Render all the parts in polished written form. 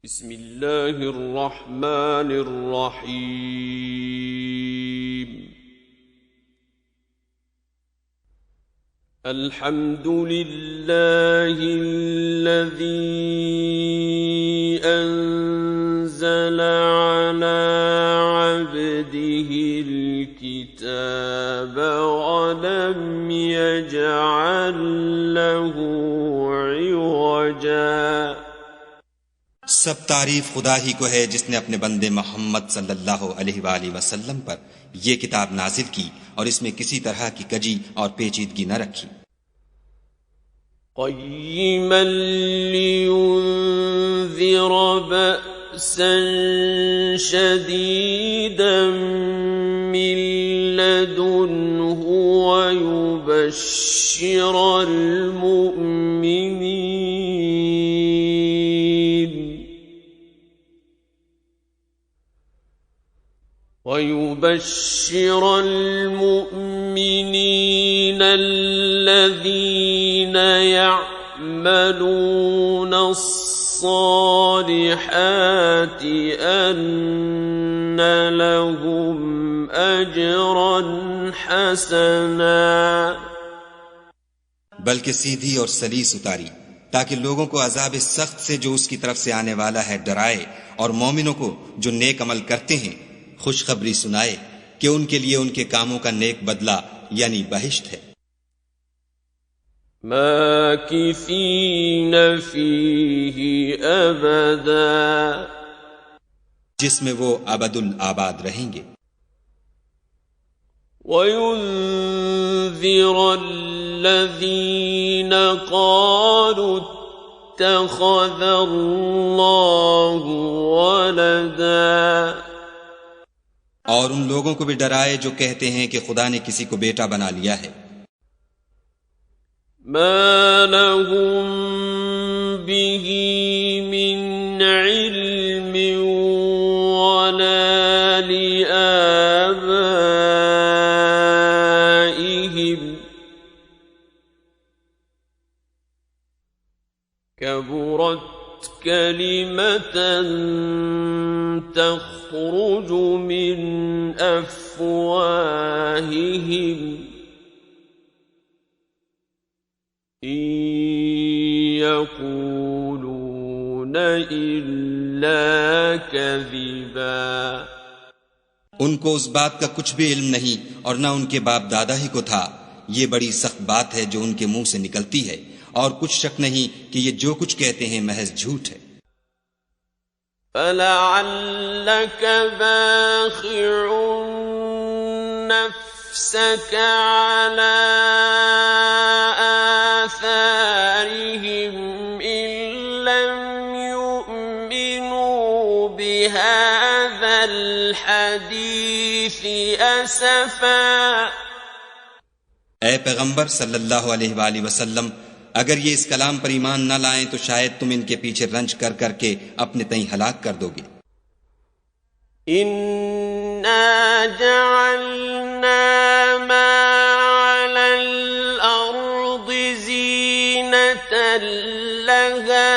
बिस्मिल्लाहिर रहमानिर रहीम। अल्हम्दुलिल्लाहिल्लज़ी अंज़ला अला अब्दिहिल किताब व लम यजअल लहू इवजा। सब तारीफ खुदा ही को है जिसने अपने बंदे मोहम्मद सल्लल्लाहु अलैहि वसल्लम पर यह किताब नाजिल की और इसमें किसी तरह की कजी और पेचीदगी न रखी। क़य्यिमन लियुन्ज़िर बअसन शदीदन मिन लदुन्हु व युबश्शिरल मुमिनीन الذين يعملون الصالحات أن لهم أجرا حسنا। बल्कि सीधी और सलीस उतारी ताकि लोगों को अजाब सख्त से जो उसकी तरफ से आने वाला है डराए, और मोमिनों को जो नेक अमल करते हैं खुशखबरी सुनाए कि उनके लिए उनके कामों का नेक बदला यानी बहिश्त है। माकिसीन फीही अबदा, जिसमें वो अबदुल आबाद रहेंगे। वयुन्ज़िरल्लज़ीन क़ालू इत्तख़ज़ल्लाहु वलदा, और उन लोगों को भी डराए जो कहते हैं कि खुदा ने किसी को बेटा बना लिया है। मा लहुम बिही मिन इल्मिन वला लिआबाइहिम कबुरत कलिमतन तख़रुज मिन अफ़वाहिहिम इन यक़ूलून इल्ला कज़िबा। उनको उस बात का कुछ भी इल्म नहीं और न उनके बाप दादा ही को था। ये बड़ी सख्त बात है जो उनके मुंह से निकलती है, और कुछ शक नहीं कि ये जो कुछ कहते हैं महज झूठ है। फलअल्लक बाखिउन नफ्सक अला आसारिहिम इन लम युमिनू बिहाज़ल हदीस असफा। ऐ पैगंबर सल्लल्लाहु अलैहि वसल्लम, अगर ये इस कलाम पर ईमान न लाएं तो शायद तुम इनके पीछे रंज कर करके अपने तई हलाक कर दोगे। इन्ना जअलना मा अलल अर्दि ज़ीनतन लहा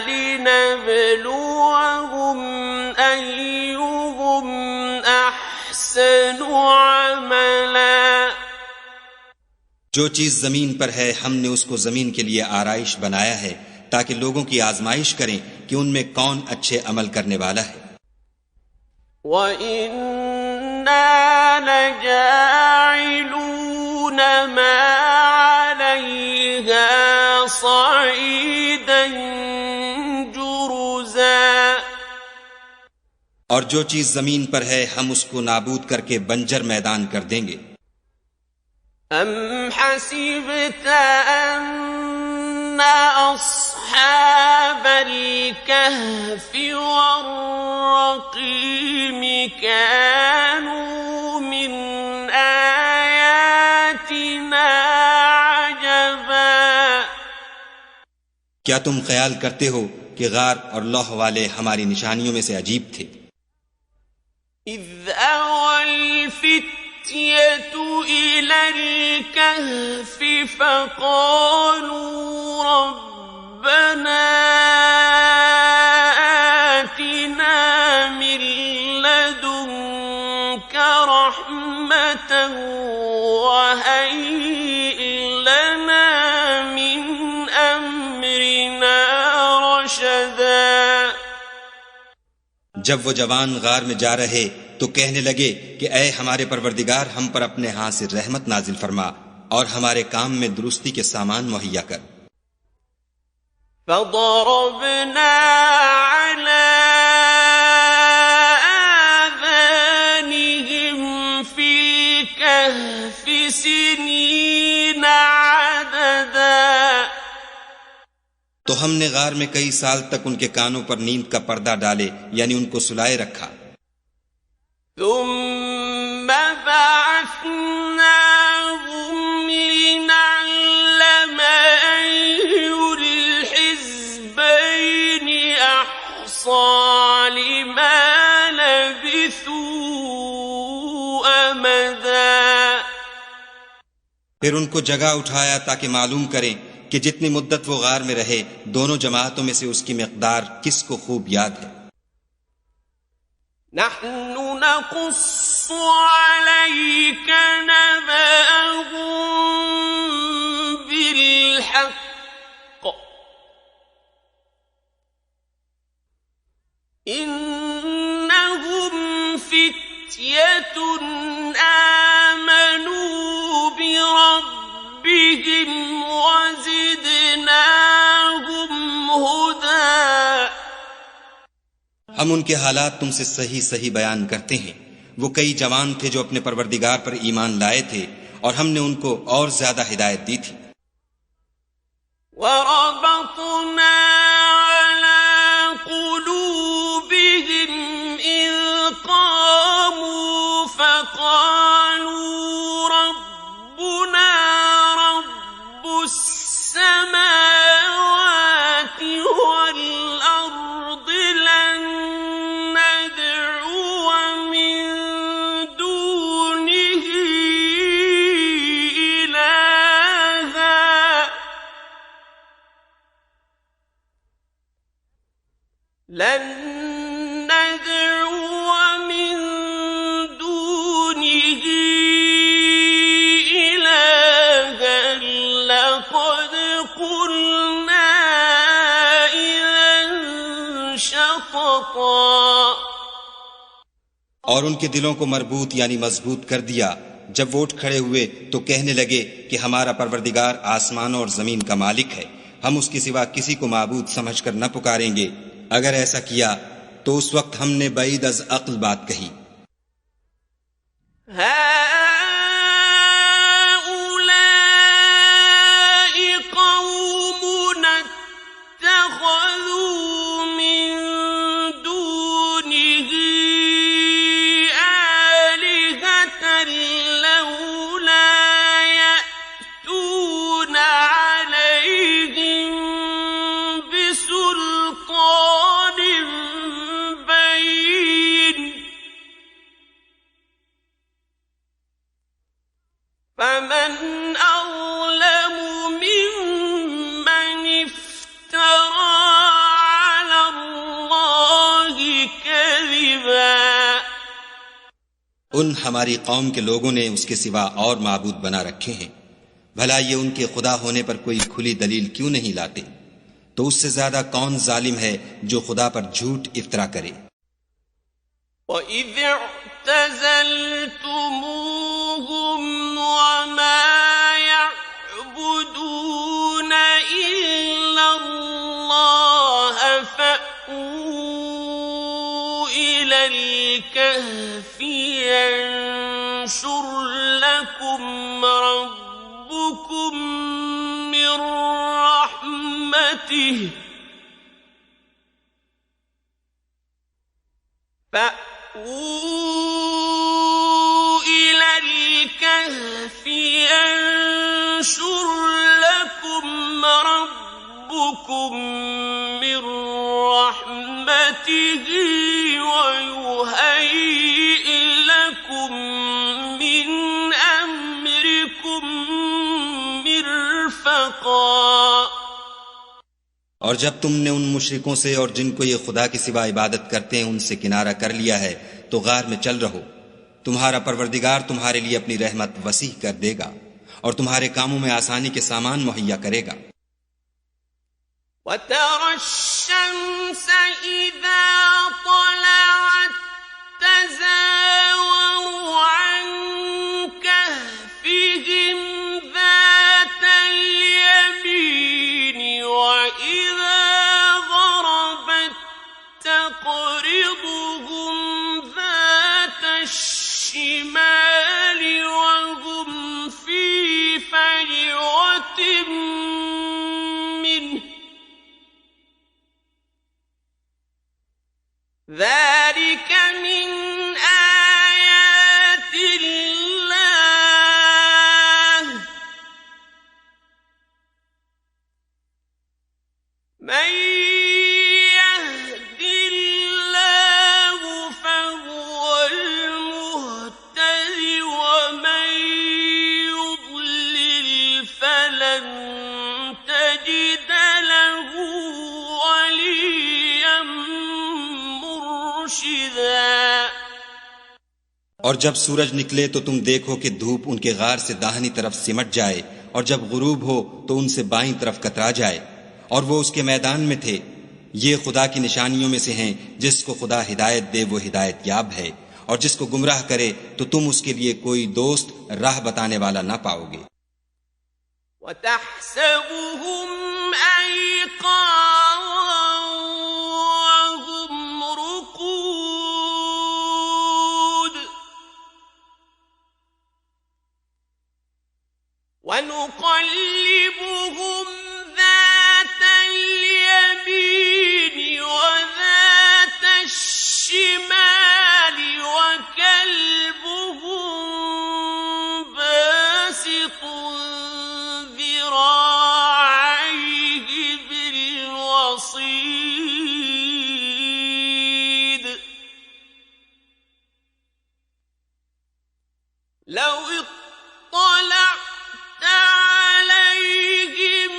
लिनब्लुवहुम अय्युहुम अहसनु अमला। जो चीज जमीन पर है हमने उसको जमीन के लिए आराइश बनाया है ताकि लोगों की आजमाइश करें कि उनमें कौन अच्छे अमल करने वाला है। वइन्ना लजाइलून मा अलैहा सईदन जुरुज़ा, और जो चीज जमीन पर है हम उसको नाबूद करके बंजर मैदान कर देंगे। अम हसिबत अन्न अस्हाबल कहफि वर्रक़ीम कानू मिन आयातिना अजबा। क्या तुम ख्याल करते हो कि गार और लौह वाले हमारी निशानियों में से अजीब थे? इज़ अवल फित्यतु इलल कहफि फक़ालू रब्बना رَحْمَةً وَهَيِّئْ لَنَا مِنْ أَمْرِنَا رَشَدًا. जब वो जवान गार में जा रहे तो कहने लगे कि ऐ हमारे परवरदिगार, हम पर अपने हाथ से रहमत नाजिल फरमा और हमारे काम में दुरुस्ती के सामान मुहैया कर. فَضَرَبْنَا عَلَى آذَانِهِمْ فِي الْكَهْفِ سِنِينَ عَدَدًا. तो हमने गार में कई साल तक उनके कानों पर नींद का पर्दा डाले, यानी उनको सुलाए रखा. ثُمَّ بَعَثْنَاهُمْ لِنَعْلَمَ أَيُّ الْحِزْبَيْنِ أَحْصَىٰ لِمَا لَبِثُوا أَمَدًا. फिर उनको जगह उठाया ताकि मालूम करें कि जितनी मुद्दत वो गार में रहे, दोनों जमातों में से उसकी मिक़दार किसको खूब याद है. نحن نقص عليك نبأهم بالحق إنهم فتية آمنوا بربهم وزدناهم هدى. हम उनके हालात तुमसे सही सही बयान करते हैं. वो कई जवान थे जो अपने परवरदिगार पर ईमान लाए थे और हमने उनको और ज्यादा हिदायत दी थी. وَرَبَطْنَا عَلَى قُلُوبِهِمْ إِذْ قَامُوا فَقَالُوا رَبُّنَا رَبُّ السَّمَاوَاتِ وَالْأَرْضِ لَن نَّدْعُوَ مِن دُونِهِ إِلَٰهًا لَن نَّدْعُوَ مِن دُونِهِ إِلَٰهًا لَّقَدْ قُلْنَا إِذًا شَطَطًا. और उनके दिलों को मरबूत यानी मजबूत कर दिया. जब वो उठ खड़े हुए तो कहने लगे कि हमारा परवरदिगार आसमानों और जमीन का मालिक है, हम उसके सिवा किसी को माबूद समझकर न पुकारेंगे. अगर ऐसा किया तो उस वक्त हमने बईद अज अक्ल बात कही. هؤلاء قومنا اتخذوا من دونه آلهة لولا يأتون عليهم بسلطان بين فمن أظلم ممن افترى على الله كذبا. उन हमारी कौम के लोगों ने उसके सिवा और माबूद बना रखे हैं. भला ये उनके खुदा होने पर कोई खुली दलील क्यों नहीं लाते. तो उससे ज्यादा कौन जालिम है जो खुदा पर झूठ इफ्तरा करे. وَإِذِ اعْتَزَلْتُمُوهُمْ وَمَا يَعْبُدُونَ إِلَّا اللَّهَ فَأْوُوا إِلَى الْكَهْفِ يَنشُرْ لَكُمْ رَبُّكُم مِّن رَّحْمَتِهِ فَأْوُوا إِلَى الْكَهْفِ يَنشُرْ لَكُمْ رَبُّكُم مِّن رَّحْمَتِهِ وَيُهَيِّئْ لَكُم مِّنْ أَمْرِكُم مِّرْفَقًا. और जब तुमने उन मुशरिकों से और जिनको ये खुदा के सिवा इबादत करते हैं उनसे किनारा कर लिया है तो गार में चल रहो. तुम्हारा परवरदिगार तुम्हारे लिए अपनी रहमत वसीह कर देगा और तुम्हारे कामों में आसानी के सामान मुहैया करेगा। وَتَرَى الشَّمْسَ إِذَا طَلَعَت تَّزَاوَرُ عَن كَهْفِهِمْ ذَاتَ الْيَمِينِ وَإِذَا غَرَبَت تَّقْرِضُهُمْ ذَاتَ الشِّمَالِ وَهُمْ فِي فَجْوَةٍ مِّنْهُ ذَلِكَ مِنْ آيَاتِ اللَّهِ مَن يَهْدِ اللَّهُ فَهُوَ الْمُهْتَدِ وَمَن يُضْلِلْ فَلَن تَجِدَ لَهُ وَلِيًّا مرشدا। और जब सूरज निकले तो तुम देखो कि धूप उनके गार से दाहिनी तरफ सिमट जाए और जब गुरूब हो तो उनसे बाईं तरफ कतरा जाए और वो उसके मैदान में थे। ये खुदा की निशानियों में से हैं। जिसको खुदा हिदायत दे वो हिदायत याब है और जिसको गुमराह करे तो तुम उसके लिए कोई दोस्त राह बताने वाला ना पाओगे। وَتَحْسَبُهُمْ أَيْقَاظًا وَهُمْ رُقُودٌ وَنُقَلِّبُهُمْ ذَاتَ الْيَمِينِ وَذَاتَ الشِّمَالِ وَكَلْبُهُم بَاسِطٌ ذِرَاعَيْهِ بِالْوَصِيدِ لَوْ اطَّلَعْتَ عَلَيْهِمْ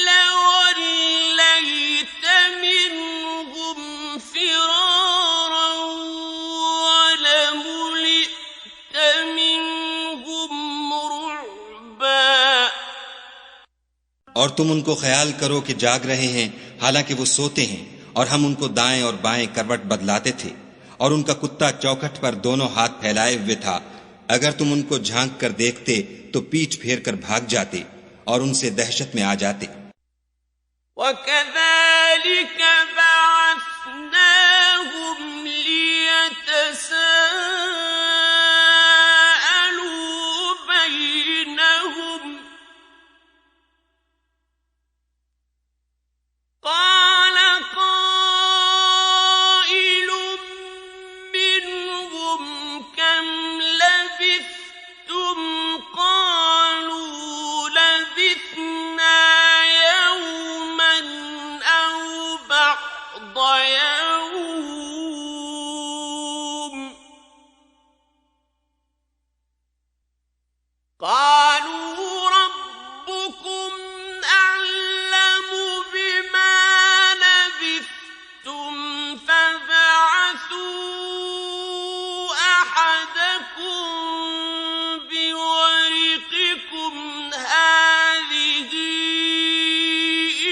لَوَلَّيْتَ مِنْهُمْ فِرَارًا وَلَمُلِئْتَ مِنْهُمْ رُعْبًا। और तुम उनको ख्याल करो कि जाग रहे हैं हालांकि वो सोते हैं, और हम उनको दाएं और बाएं करवट बदलाते थे और उनका कुत्ता चौखट पर दोनों हाथ फैलाए हुए था। अगर तुम उनको झांक कर देखते तो पीठ फेर कर भाग जाते और उनसे दहशत में आ जाते। وَكَذَلِكَ بَعَثْنَاهُمْ لِيَتَسَاءَلُوا بَيْنَهُمْ قَالَ قَائِلٌ مِّنْهُمْ كَمْ لَبِثْتُمْ قَالُوا لَبِثْنَا يَوْمًا أَوْ بَعْضَ يَوْمٍ قَالُوا رَبُّكُمْ أَعْلَمُ بِمَا لَبِثْتُمْ فَابْعَثُوا أَحَدَكُم بِوَرِقِكُمْ هَٰذِهِ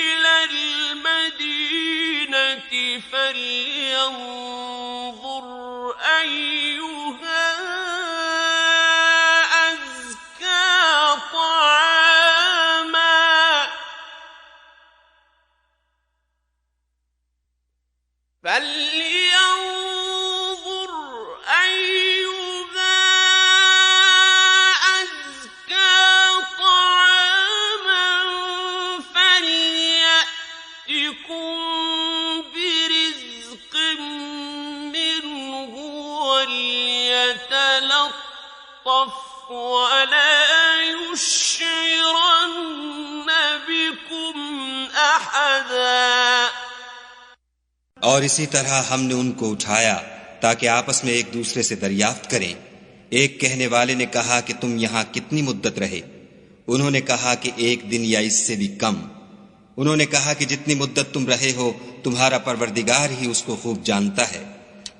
إِلَى الْمَدِينَةِ فَلْيَنظُرْ أَيُّهَا أَزْكَىٰ طَعَامًا فَلْيَنظُرْ أَيُّهَا أَزْكَىٰ طَعَامًا فَلْيَأْتِكُم بِرِزْقٍ مِّنْهُ وَلْيَتَلَطَّفْ وَلَا يُشْعِرَنَّ بِكُمْ أَحَدًا। और इसी तरह हमने उनको उठाया ताकि आपस में एक दूसरे से दरियाफ्त करें। एक कहने वाले ने कहा कि तुम यहाँ कितनी मुद्दत रहे? उन्होंने कहा कि एक दिन या इससे भी कम। उन्होंने कहा कि जितनी मुद्दत तुम रहे हो तुम्हारा परवरदिगार ही उसको खूब जानता है।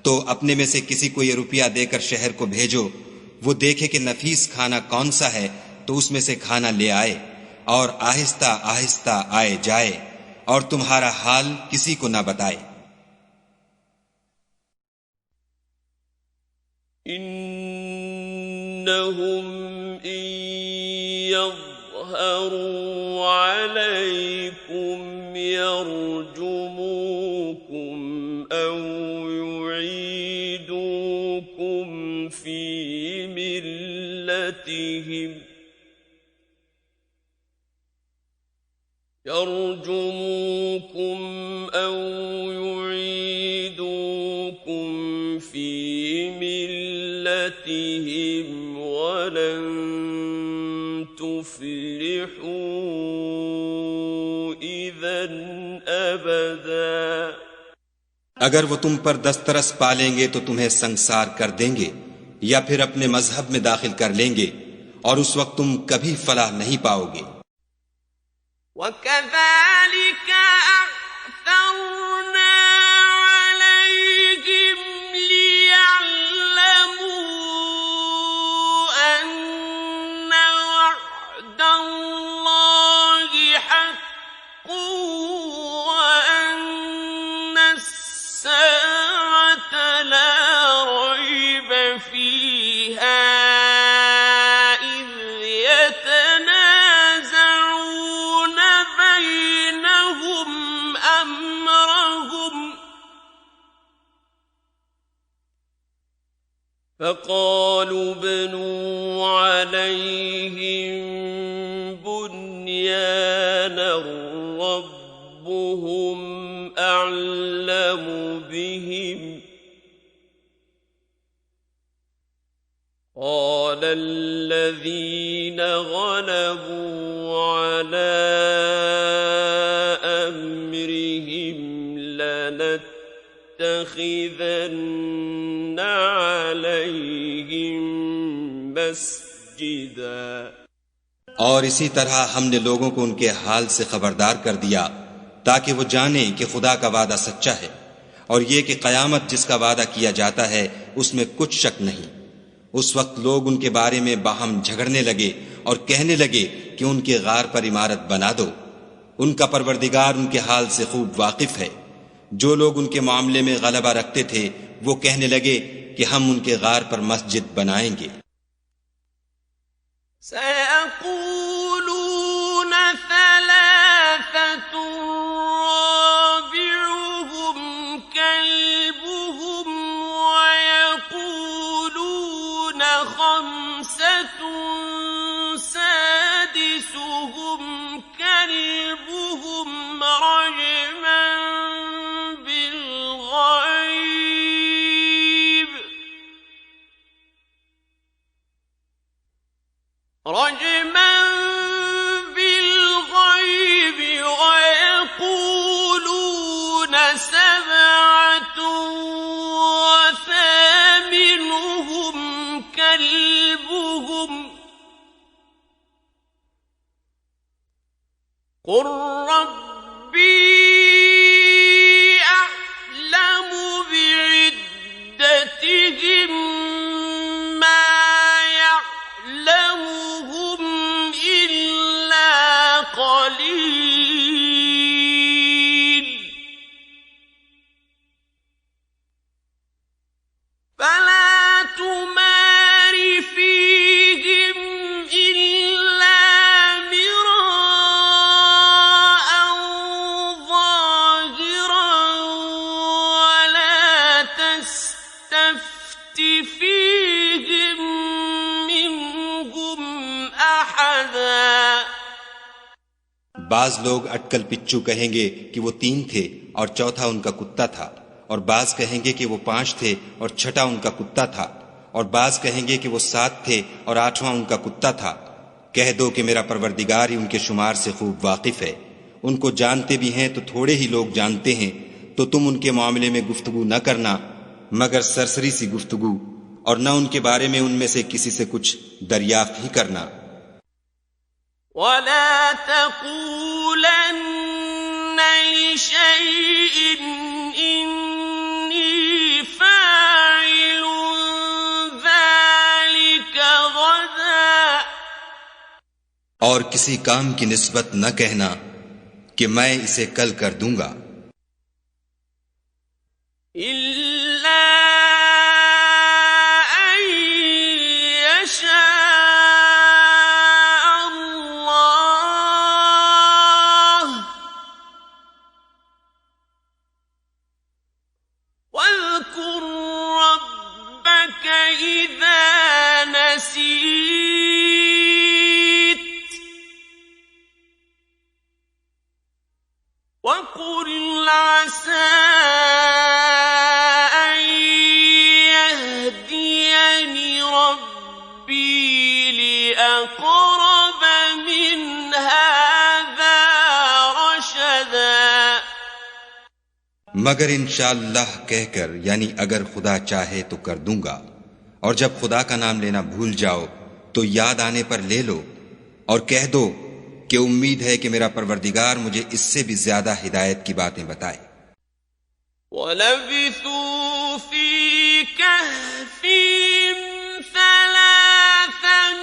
तो अपने में से किसी को ये रुपया देकर शहर को भेजो, वो देखे कि नफीस खाना कौन सा है तो उसमें से खाना ले आए, और आहिस्ता आहिस्ता आए जाए, और तुम्हारा हाल किसी को ना बताए। इन्नहुम इन यज़हरू अलैकुम यरजुमुकुम औ युईदुकुम फी मिल्लतिहिम يرجموكم أو يعيدوكم في ملتهم ولن تفلحوا إذا أبدا। अगर वो तुम पर दस्तरस पालेंगे तो तुम्हें संसार कर देंगे या फिर अपने मजहब में दाखिल कर लेंगे, और उस वक्त तुम कभी फलाह नहीं पाओगे। وَكَذَلِكَ أَعْثَرْنَا عَلَيْهِمْ لِيَعْلَمُوا أَنَّ وَعْدَ اللَّهِ حَقٌّ وَأَنَّ السَّاعَةَ لَا رَيْبَ فِيهَا فقالوا ابنوا عليهم بنيانا ربهم أعلم بهم قال الذين غلبوا على أمرهم لنتخذن عليهم مسجدا। और इसी तरह हमने लोगों को उनके हाल से खबरदार कर दिया ताकि वो जाने कि खुदा का वादा सच्चा है, और ये कि कयामत जिसका वादा किया जाता है उसमें कुछ शक नहीं। उस वक्त लोग उनके बारे में बाहम झगड़ने लगे और कहने लगे कि उनके गार पर इमारत बना दो। उनका परवरदिगार उनके हाल से खूब वाकिफ है। जो लोग उनके मामले में गलबा रखते थे वो कहने लगे कि हम उनके गार पर मस्जिद बनाएंगे। سيقولون ثلاثة رابعهم كلبهم ويقولون خمسة سادسهم كلبهم رجما بالغيب ويقولون سبعة وثامنهم كلبهم قل ربي أعلم بعدتهم قليل فلا تمار فيهم إلا مراء ظاهرا ولا تستفت فيهم منهم أحدا। बाज लोग अटकल पिच्चू कहेंगे कि वो 3 थे और चौथा उनका कुत्ता था, और बाज कहेंगे कि वो 5 थे और छठा उनका कुत्ता था, और बाज कहेंगे कि वो 7 थे और 8वां उनका कुत्ता था। कह दो कि मेरा परवरदिगार ही उनके शुमार से खूब वाकिफ है। उनको जानते भी हैं तो थोड़े ही लोग जानते हैं, तो तुम उनके मामले में गुफ्तगू न करना मगर सरसरी सी गुफ्तगू, और न उनके बारे में उनमें से किसी से कुछ दरियाफ्त ही करना। ولا تقولن لشيء إني فاعل और किसी काम की निस्बत न कहना कि मैं इसे कल कर दूंगा, इल्ला अन यशा अल्लाह वज़्कुर रब्बक इज़ा नसीत वक़ुल असा अन यहदियनि रब्बी लिअक़रब मिन हाज़ा रशदा। मगर इंशाअल्लाह कहकर, यानी अगर खुदा चाहे तो कर दूंगा, और जब खुदा का नाम लेना भूल जाओ तो याद आने पर ले लो और कह दो कि उम्मीद है कि मेरा परवरदिगार मुझे इससे भी ज्यादा हिदायत की बातें बताए। वलबिथू फी कहफिहिम सलासमिअतिन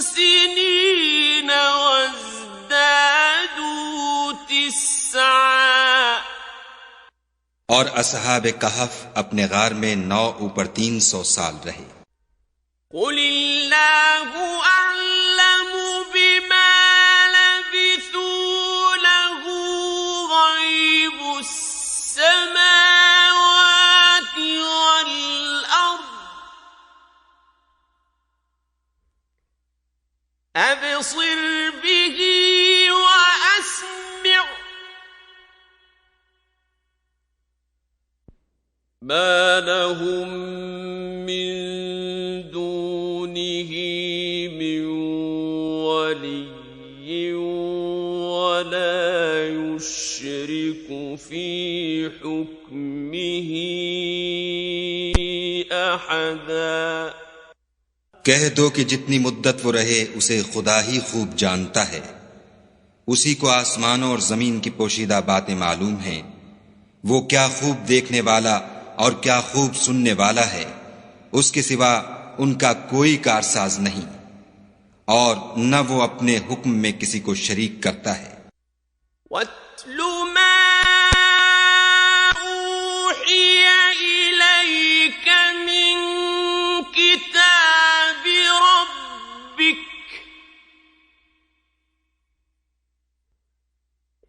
सिनीन वज़्दादू तिस्आ। और असहाब कहफ अपने गार में 9 ऊपर 300 साल रहे। कुलिल्लाहु अअलमु बिमा लबिथू लहु गैबुस समावाति वल अर्द अबसिर बिही व अस्मिअ मा लहुम मिन दूनिही मिन वलिय्यिन वला युश्रिकु फी हुक्मिही अहदा। कह दो कि जितनी मुद्दत वो रहे उसे खुदा ही खूब जानता है। उसी को आसमानों और जमीन की पोशीदा बातें मालूम हैं। वो क्या खूब देखने वाला और क्या खूब सुनने वाला है। उसके सिवा उनका कोई कारसाज नहीं, और न वो अपने हुक्म में किसी को शरीक करता है। वत्लु मा ऊहिय इलैक मिन किताबि रब्बिक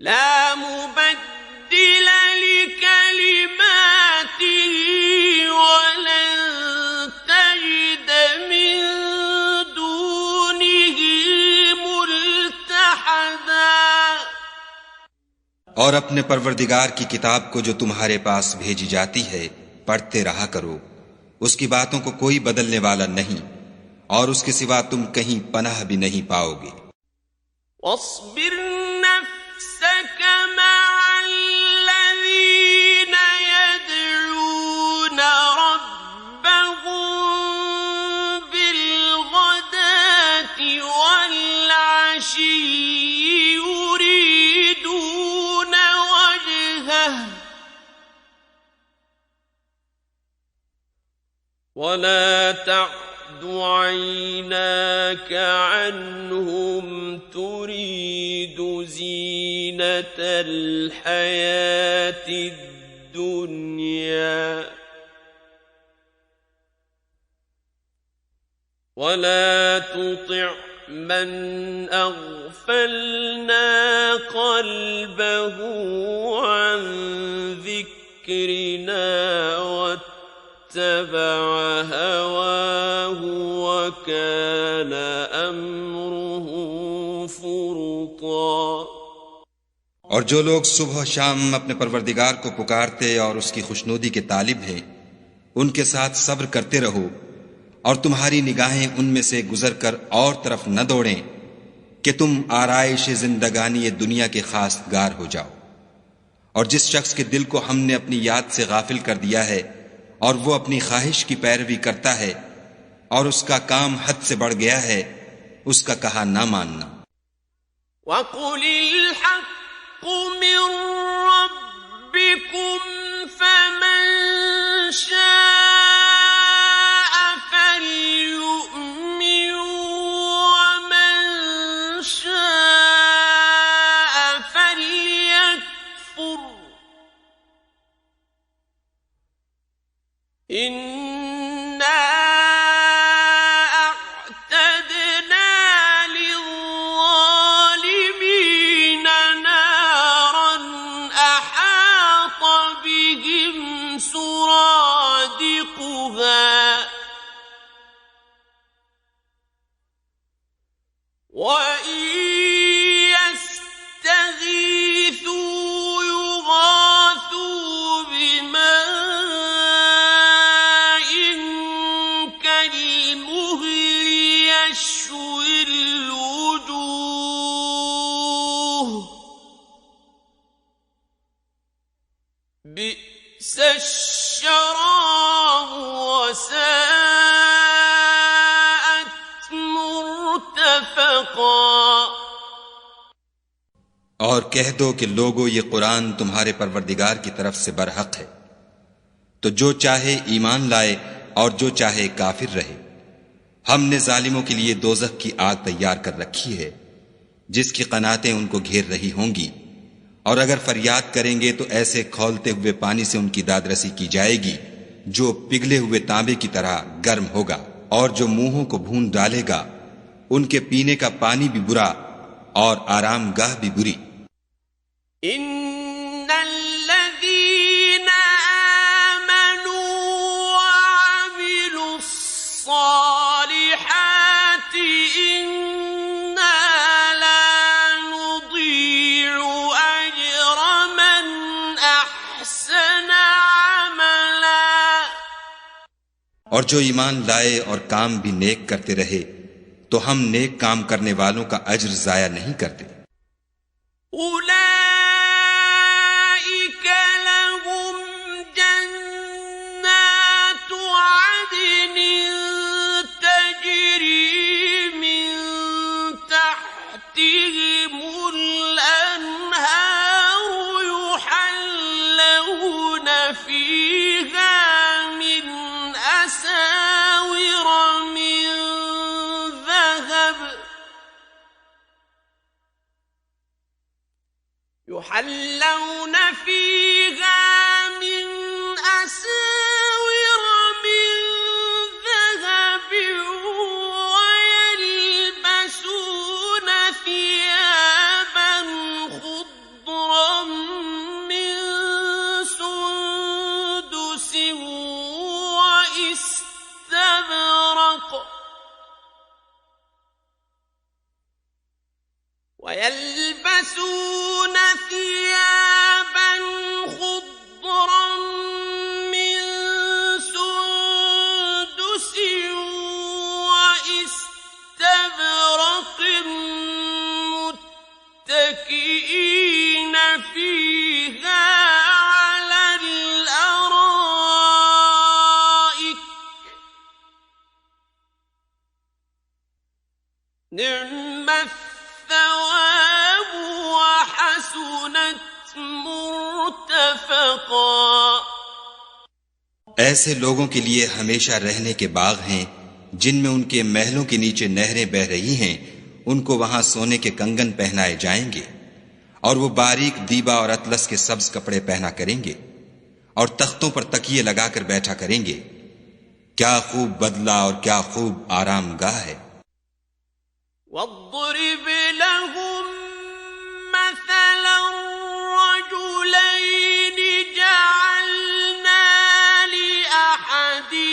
ला मुबद्दिल लिकलिमातिही वलन तजिद मिन दूनिही मुल्तहदा। और अपने परवरदिगार की किताब को जो तुम्हारे पास भेजी जाती है पढ़ते रहा करो। उसकी बातों को कोई बदलने वाला नहीं, और उसके सिवा तुम कहीं पनाह भी नहीं पाओगे। वस्बिर नफ्सक मअल्लज़ीन यदऊन रब्बहुम बिलगदाति वल्अशिय्यि युरीदून वजहह वला तअद عيناك عنهم تريد زينة الحياة الدنيا ولا تطع من أغفلنا قلبه عن ذكرنا واتبع هواه وكان أمره فرطا। और जो लोग सुबह शाम अपने परवरदिगार को पुकारते और उसकी खुशनुदी के तालिब हैं, उनके साथ सब्र करते रहो और तुम्हारी निगाहें उनमें से गुजर कर और तरफ न दौड़ें कि तुम आराइश जिंदगानी ये दुनिया के खास गार हो जाओ। और जिस शख्स के दिल को हमने अपनी याद से गाफिल कर दिया है और वो अपनी ख्वाहिश की पैरवी करता है और उसका काम हद से बढ़ गया है, उसका कहा ना मानना। वक़ुलिल हक़्क़ु मिन रब्बिकुम फमन शाअ फल्यु'मिन वमन إنا أعتدنا للظالمين نارا أحاط بهم سرادقها وإن يستغيثوا يغاثوا بماء كالمهل يشوي الوجوه بئس الشراب وساءت مرتفقا। और कह दो कि लोगो ये कुरान तुम्हारे परवरदिगार की तरफ से बरहक है, तो जो चाहे ईमान लाए और जो चाहे काफिर रहे। हमने जालिमों के लिए दोजख की आग तैयार कर रखी है जिसकी कनातें उनको घेर रही होंगी, और अगर फरियाद करेंगे तो ऐसे खौलते हुए पानी से उनकी दादरसी की जाएगी जो पिघले हुए तांबे की तरह गर्म होगा, और जो मुंहों को भून डालेगा उनके पीने का पानी भी बुरा और आरामगाह भी बुरी। इन्नल्लज़ीना आमनू वअमिलुस्सालिहाति इन्ना ला नुदीअु अज्र मन अहसना अमला। और जो ईमान लाए और काम भी नेक करते रहे तो हम नेक काम करने वालों का अज्र जाया नहीं करते। उलाइका लहुम जन्नातु अदनिन तजरी मिन तहतिहिमुल अन्हारु युहल्लौन फीहा मिन असाविर मिन يحلون فيها من أساور من ذهب ويلبسون ثيابا خضرا من سندس واستبرق ويلبسون ثيابا خضرا من سندس واستبرق متكئين فيها على الأرائك نعم الثواب وحسنت مرتفقا। ऐसे लोगों के लिए हमेशा रहने के बाग हैं जिनमें उनके महलों के नीचे नहरें बह रही हैं। उनको वहां सोने के कंगन पहनाए जाएंगे और वो बारीक दीबा और अतलस के सब्ज कपड़े पहना करेंगे और तख्तों पर तकिए लगाकर बैठा करेंगे। क्या खूब बदला और क्या खूब आरामगाह है। واضرب لهم مثلا رجلين جعلنا لأحدهما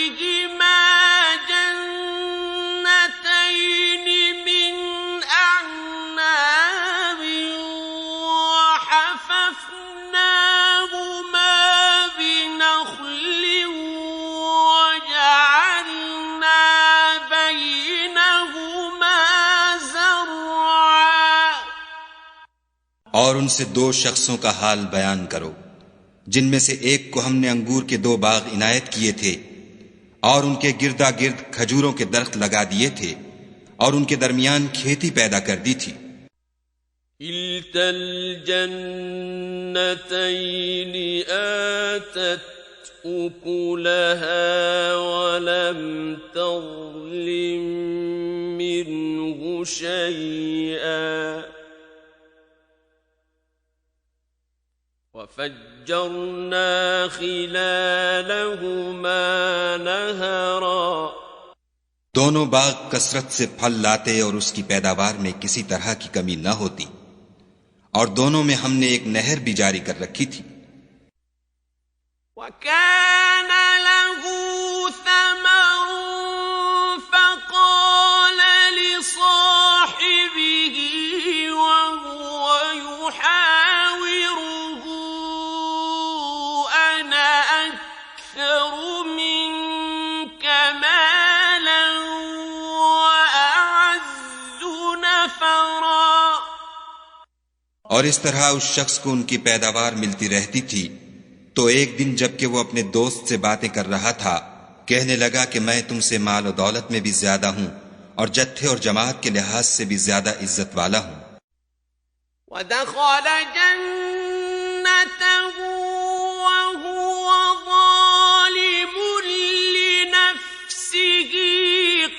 جنتين من أعناب وحففناهما بنخل وجعلنا بينهما और उनसे दो शख्सों का हाल बयान करो जिनमें से एक को हमने अंगूर के दो बाग इनायत किए थे और उनके गिरदा गिर्द खजूरों के दरख्त लगा दिए थे और उनके दरमियान खेती पैदा कर दी थी। किल्तल जन्नतैन आतत उकुलहा वलम तज़लिम मिन्हु शैआ وفجرنا خلالهما نهرا दोनों बाग कसरत से फल लाते और उसकी पैदावार में किसी तरह की कमी न होती, और दोनों में हमने एक नहर भी जारी कर रखी थी। وكان له ثمر فقال لصاحبه وهو يحاوره أنا أكثر منك مالا وأعز نفرا। और इस तरह उस शख्स को उनकी पैदावार मिलती रहती थी, तो एक दिन जबकि वो अपने दोस्त से बातें कर रहा था, कहने लगा कि मैं तुमसे माल और दौलत में भी ज्यादा हूं और जत्थे और जमात के लिहाज से भी ज्यादा इज्जत वाला हूं। ودخل جنته وهو ظالم لنفسه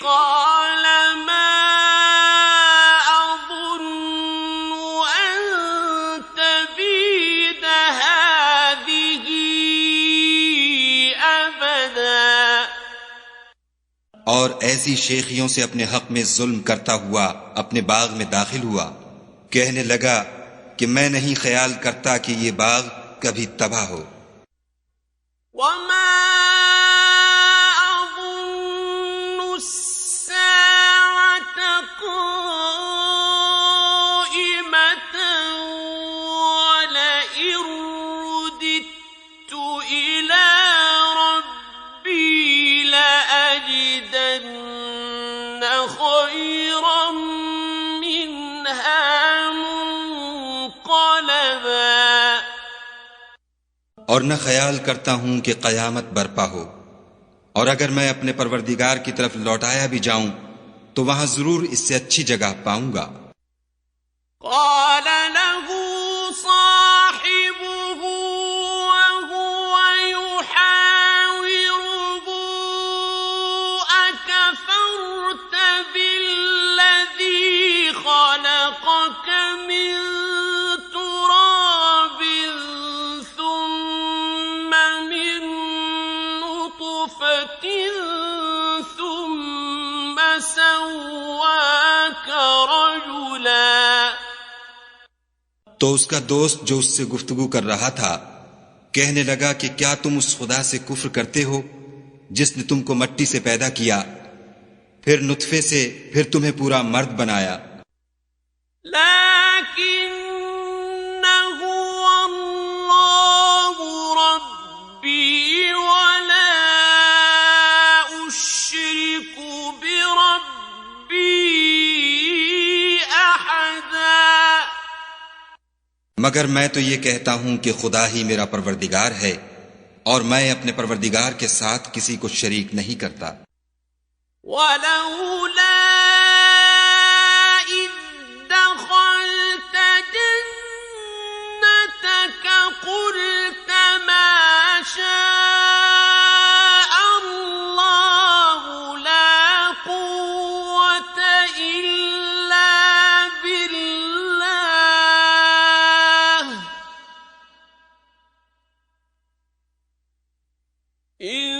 قال ما أظن أن تبيد هذه أبدا। और ऐसी शेखियों से अपने हक में जुल्म करता हुआ अपने बाग में दाखिल हुआ, कहने लगा कि मैं नहीं ख्याल करता कि ये बाग कभी तबाह हो। وما أظن الساعة قائمة ولئن رددت إلى ربي لأجدن خيرا منها منقلبا। और न ख्याल करता हूं कि कयामत बरपा हो, और अगर मैं अपने परवरदिगार की तरफ लौटाया भी जाऊं तो वहां जरूर इससे अच्छी जगह पाऊंगा। قال له صاحبه وهو يحاوره أكفرت بالذي خلقك من تراب ثم من نطفة ثم سواك رجلا। तो उसका दोस्त जो उससे गुफ्तगू कर रहा था कहने लगा कि क्या तुम उस खुदा से कुफ्र करते हो जिसने तुमको मट्टी से पैदा किया, फिर नुत्फे से, फिर तुम्हें पूरा मर्द बनाया। لكنه الله ربي ولا أشرك بربي أحدا। मगर मैं तो ये कहता हूं कि खुदा ही मेरा परवरदिगार है और मैं अपने परवरदिगार के साथ किसी को शरीक नहीं करता। ولولا إذ دخلت جنتك قلت ما شاء الله لا قوة إلا بالله إن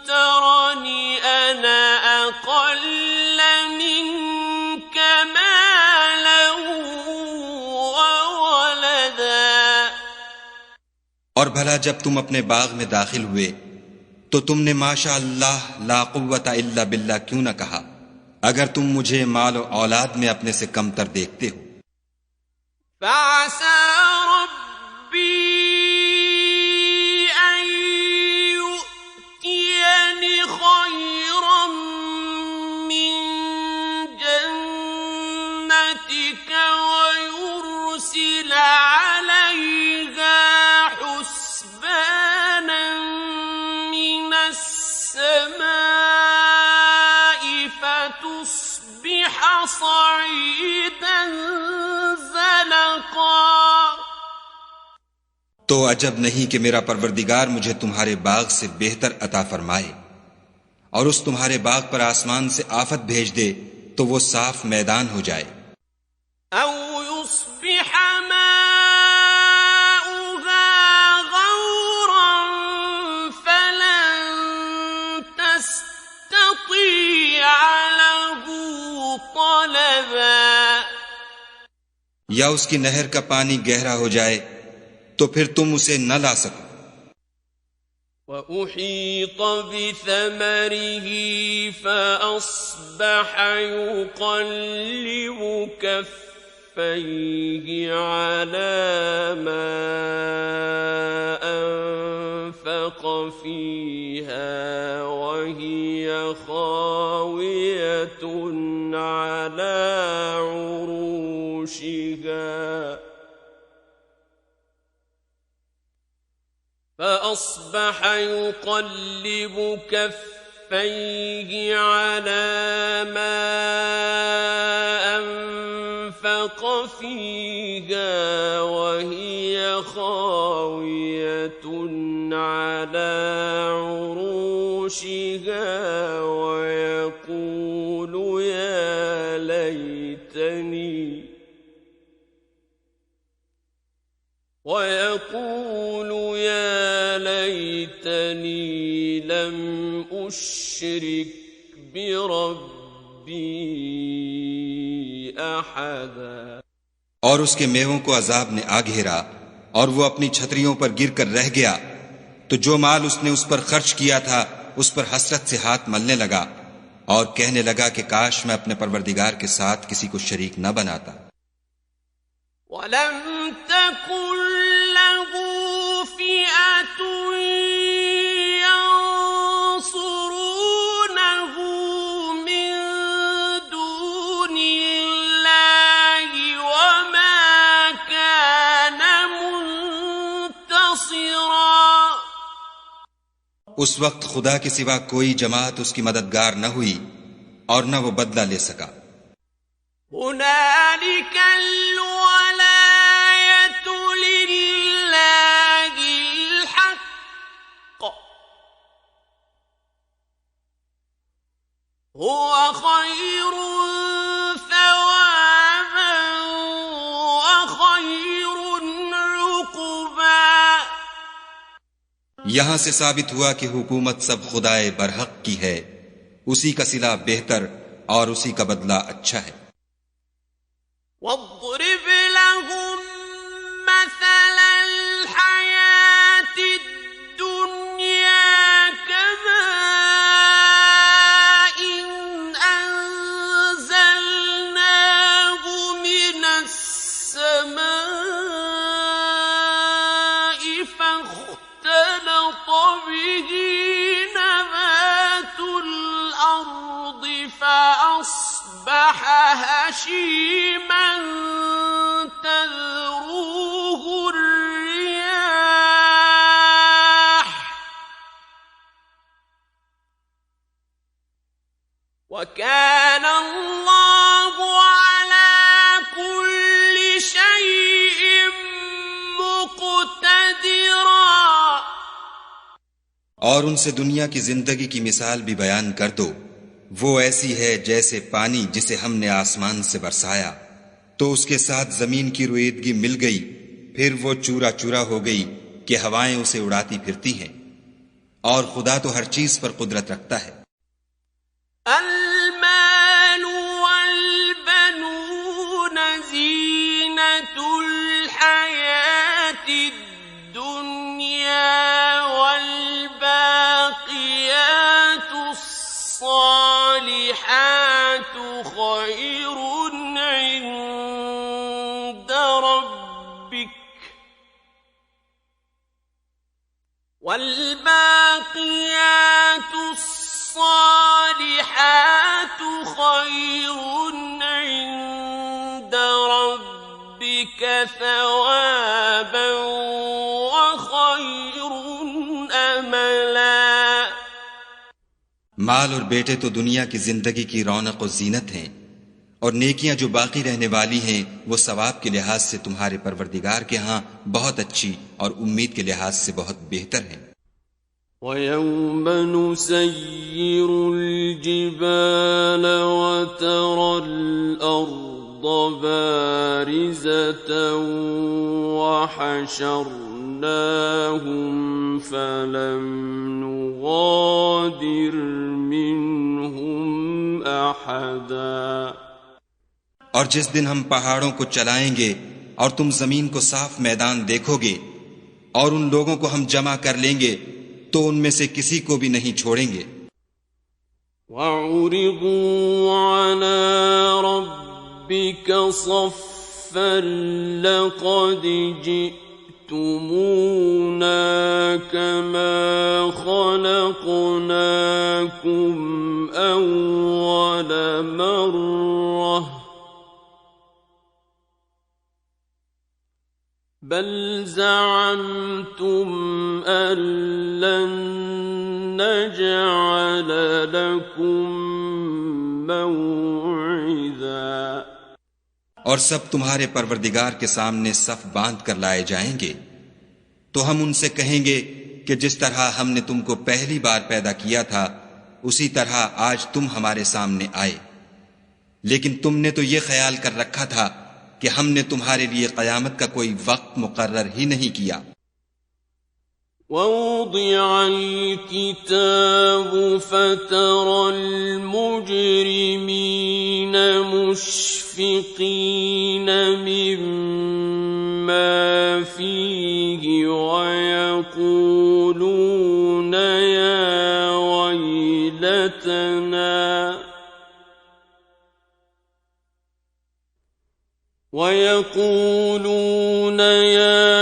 ترني أنا أقل منك مالا وولدا। और भला जब तुम अपने बाग में दाखिल हुए तो तुमने माशा अल्लाह ला कुव्वता इल्ला बिल्लाह क्यों न कहा, अगर तुम मुझे माल और औलाद में अपने से कमतर देखते हो। فعسى ربي أن يؤتيني خيرا من جنتك ويرسل عليها حسبانا من السماء فتصبح صعيدا زلقا। तो अजब नहीं कि मेरा परवरदिगार मुझे तुम्हारे बाग से बेहतर अता फरमाए और उस तुम्हारे बाग पर आसमान से आफत भेज दे तो वो साफ मैदान हो जाए। أو يصبح ماؤه या उसकी नहर का पानी गहरा हो जाए तो फिर तुम उसे न ला सको। وأحيط بثمره فأصبح يقلب كفيه على ما أنفق فيها وهي خاوية على عروشها فأصبح يقلب كفيه على ما أنفق فيها وهي خاوية على عروشها ويقول يا ليتني لم أشرك بربي أحدا। और उसके मेवों को अजाब ने आ घेरा और वो अपनी छतरियों पर गिरकर रह गया, तो जो माल उसने उस पर खर्च किया था उस पर हसरत से हाथ मलने लगा और कहने लगा कि काश मैं अपने परवरदिगार के साथ किसी को शरीक न बनाता। वलम तकुन लहू फिअतुन यंसुरूनहु मिन दूनिल्लाहि वमा कान मुंतसिरा। उस वक्त खुदा के सिवा कोई जमात उसकी मददगार न हुई और न वो बदला ले सका। हुनालिकल वलायतु लिल्लाहिल हक़्क़ हुवा खैरुन सवाबन व खैरुन उक़बा। यहां से साबित हुआ कि हुकूमत सब खुदाए बरहक की है, उसी का सिला बेहतर और उसी का बदला अच्छा है। واضرب لهم مثل الحياة الدنيا كماء أنزلناه من السماء فاختلط به نبات الأرض فأصبح هشيما تذروه الرياح وكان الله على كل شيء مقتدرا। और उनसे दुनिया की जिंदगी की मिसाल भी बयान कर दो। वो ऐसी है जैसे पानी जिसे हमने आसमान से बरसाया तो उसके साथ जमीन की रुईदगी मिल गई, फिर वो चूरा चूरा हो गई कि हवाएं उसे उड़ाती फिरती हैं। और खुदा तो हर चीज पर कुदरत रखता है। المال والبنون زينة الحياة الدنيا والباقيات الصالحات خير عند ربك والباقيات الصالحات خير عند ربك ثوابا وخير أملا। माल और बेटे तो दुनिया की जिंदगी की रौनक और जीनत हैं, और नेकियां जो बाकी रहने वाली हैं वो सवाब के लिहाज से तुम्हारे परवरदिगार के यहाँ बहुत अच्छी और उम्मीद के लिहाज से बहुत बेहतर हैं। وَيَوْمَ نُسَيِّرُ الْجِبَالَ وَتَرَى الْأَرْضَ بَارِزَةً وَحَشَرْنَاهُمْ فَلَمْ نُغَادِرْ مِنْهُمْ أَحَدًا। और जिस दिन हम पहाड़ों को चलाएंगे और तुम जमीन को साफ मैदान देखोगे और उन लोगों को हम जमा कर लेंगे तो उनमें से किसी को भी नहीं छोड़ेंगे। وَعُرِضُوا عَلَى رَبِّكَ صَفًّا لَقَدْ جِئْتُمُونَا كَمَا خَلَقْنَاكُمْ أَوَّلَ مَرَّةٍ بَلْ زَعَمْتُمْ أَن لَّن نَّجْعَلَ لَكُم مَّوْعِدًا और सब तुम्हारे परवरदिगार के सामने सफ बांध कर लाए जाएंगे, तो हम उनसे कहेंगे कि जिस तरह हमने तुमको पहली बार पैदा किया था उसी तरह आज तुम हमारे सामने आए, लेकिन तुमने तो ये ख्याल कर रखा था कि हमने तुम्हारे लिए कयामत का कोई वक्त मुकर्रर ही नहीं किया। وَوُضِعَ الْكِتَابُ فَتَرَى الْمُجْرِمِينَ مُشْفِقِينَ مِمَّا فِيهِ وَيَقُولُونَ يَا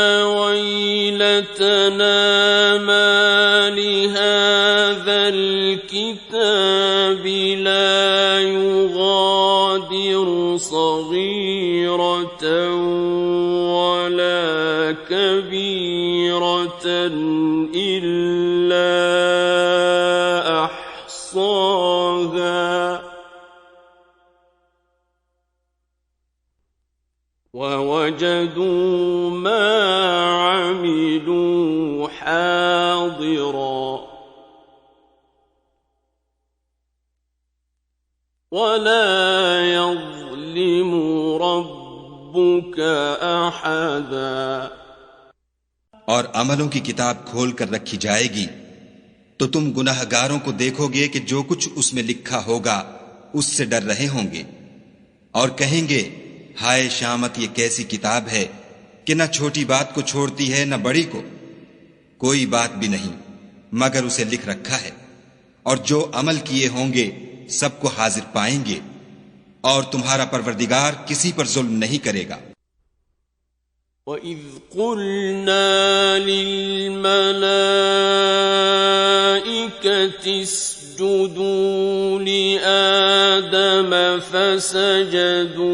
وَيْلَتَنَا مَا لِهَذَا الْكِتَابِ لَا يُغَادِرُ صَغِيرَةً وَلَا كَبِيرَةً إِلَّا أَحْصَاهَا وَوَجَدُوا مَا عَمِلُوا حَاضِرًا وَلَا يَظْلِمُ رَبُّكَ أَحَدًا और अमलों की किताब खोल कर रखी जाएगी तो तुम गुनहगारों को देखोगे कि जो कुछ उसमें लिखा होगा उससे डर रहे होंगे और कहेंगे, हाय शामत, ये कैसी किताब है कि न छोटी बात को छोड़ती है न बड़ी को। कोई बात भी नहीं मगर उसे लिख रखा है, और जो अमल किए होंगे सबको हाजिर पाएंगे, और तुम्हारा परवरदिगार किसी पर जुल्म नहीं करेगा। وَإِذْ قُلْنَا لِلْمَلَائِكَةِ اسْجُدُوا لِآدَمَ فَسَجَدُوا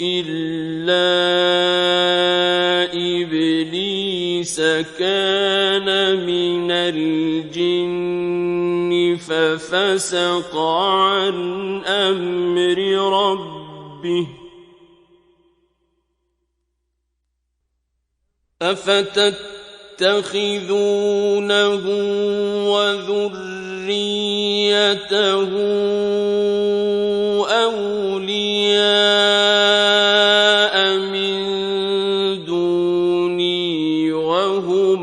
إِلَّا إِبْلِيسَ كَانَ مِنَ الْجِنِّ فَفَسَقَ عَنْ أَمْرِ رَبِّهِ أفتتخذونه وذريته أولياء من دوني وهم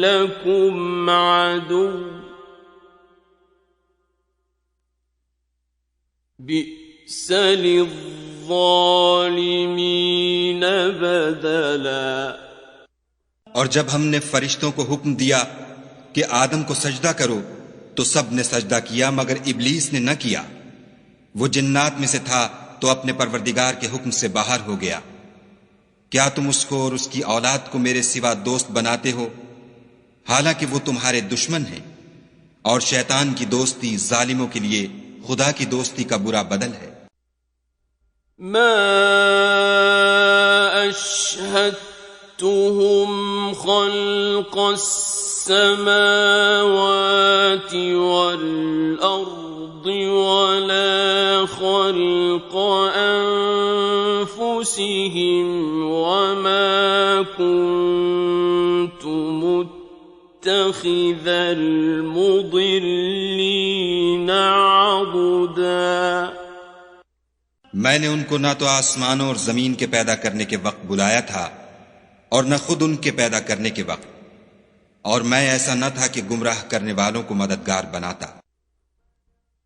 لكم عدو بئس للظالمين بدلا और जब हमने फरिश्तों को हुक्म दिया कि आदम को सजदा करो तो सब ने सजदा किया मगर इब्लीस ने न किया। वो जिन्नात में से था तो अपने परवरदिगार के हुक्म से बाहर हो गया। क्या तुम उसको और उसकी औलाद को मेरे सिवा दोस्त बनाते हो, हालांकि वो तुम्हारे दुश्मन हैं, और शैतान की दोस्ती जालिमों के लिए खुदा की दोस्ती का बुरा बदल है। ما أشهدتهم خلق السماوات والأرض ولا خلق أنفسهم وما كنت متخذ المضلين عضدا मैंने उनको न तो आसमानों और जमीन के पैदा करने के वक्त बुलाया था और न खुद उनके पैदा करने के वक्त, और मैं ऐसा न था कि गुमराह करने वालों को मददगार बनाता।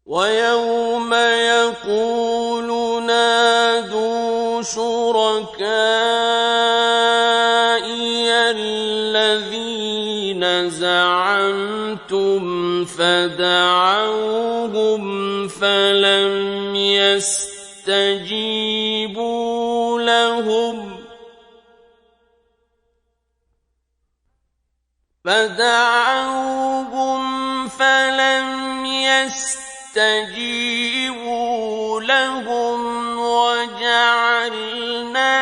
وَيَوْمَ يَقُولُ نادوا شركائي الذين زعمتم فدعوهم فلم يستجيبوا لهم وجعلنا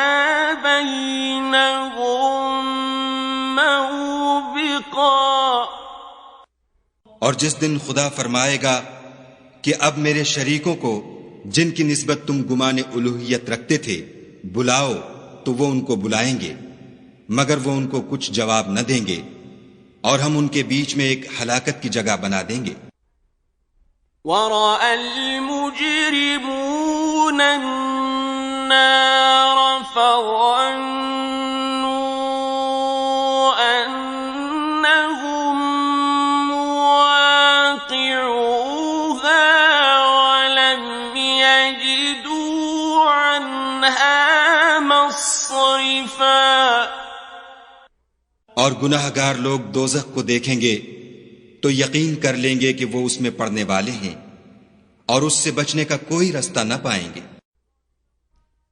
بينهم موبقا। और जिस दिन खुदा फरमाएगा कि अब मेरे शरीकों को जिनकी निस्बत तुम गुमाने उलूहियत रखते थे बुलाओ, तो वो उनको बुलाएंगे मगर वो उनको कुछ जवाब न देंगे और हम उनके बीच में एक हलाकत की जगह बना देंगे। वरअल मुजरिमून अन्नार फज़न्नू अन्नहुम मुवाक़िऊहा वलम यजिदू अन्हा मस्रिफा। और गुनाहगार लोग दोज़ख को देखेंगे तो यकीन कर लेंगे कि वो उसमें पड़ने वाले हैं और उससे बचने का कोई रास्ता न पाएंगे।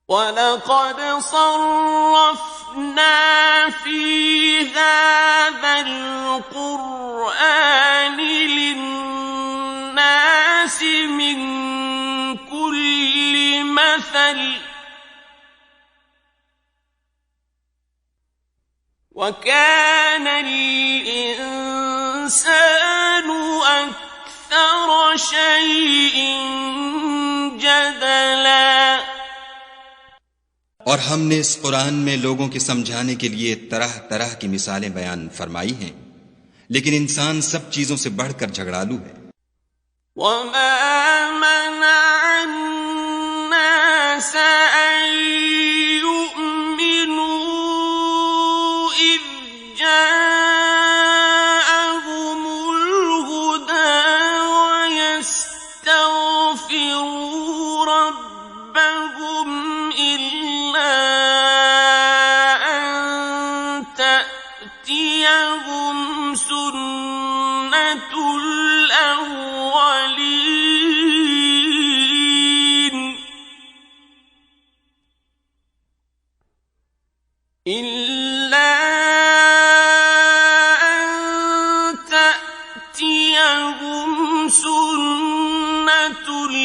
वलक़द सर्रफ़ना फ़ी हाज़ल क़ुरआनि लिन्नासि मिन कुल्लि मसल वकान अल-इंसानु अक्सर शैइन जदला। और हमने इस कुरान में लोगों के समझाने के लिए तरह तरह की मिसालें बयान फरमाई हैं, लेकिन इंसान सब चीजों से बढ़कर झगड़ालू है। वमा मनअन नास अन युमिनू इज़ जाअहुमुल हुदा वयस्तग़फिरू रब्बहुम इल्ला अन तअतियहुम सुन्नतुल अव्वलीन इल्ला अन तअतियहुम सुन्नतुल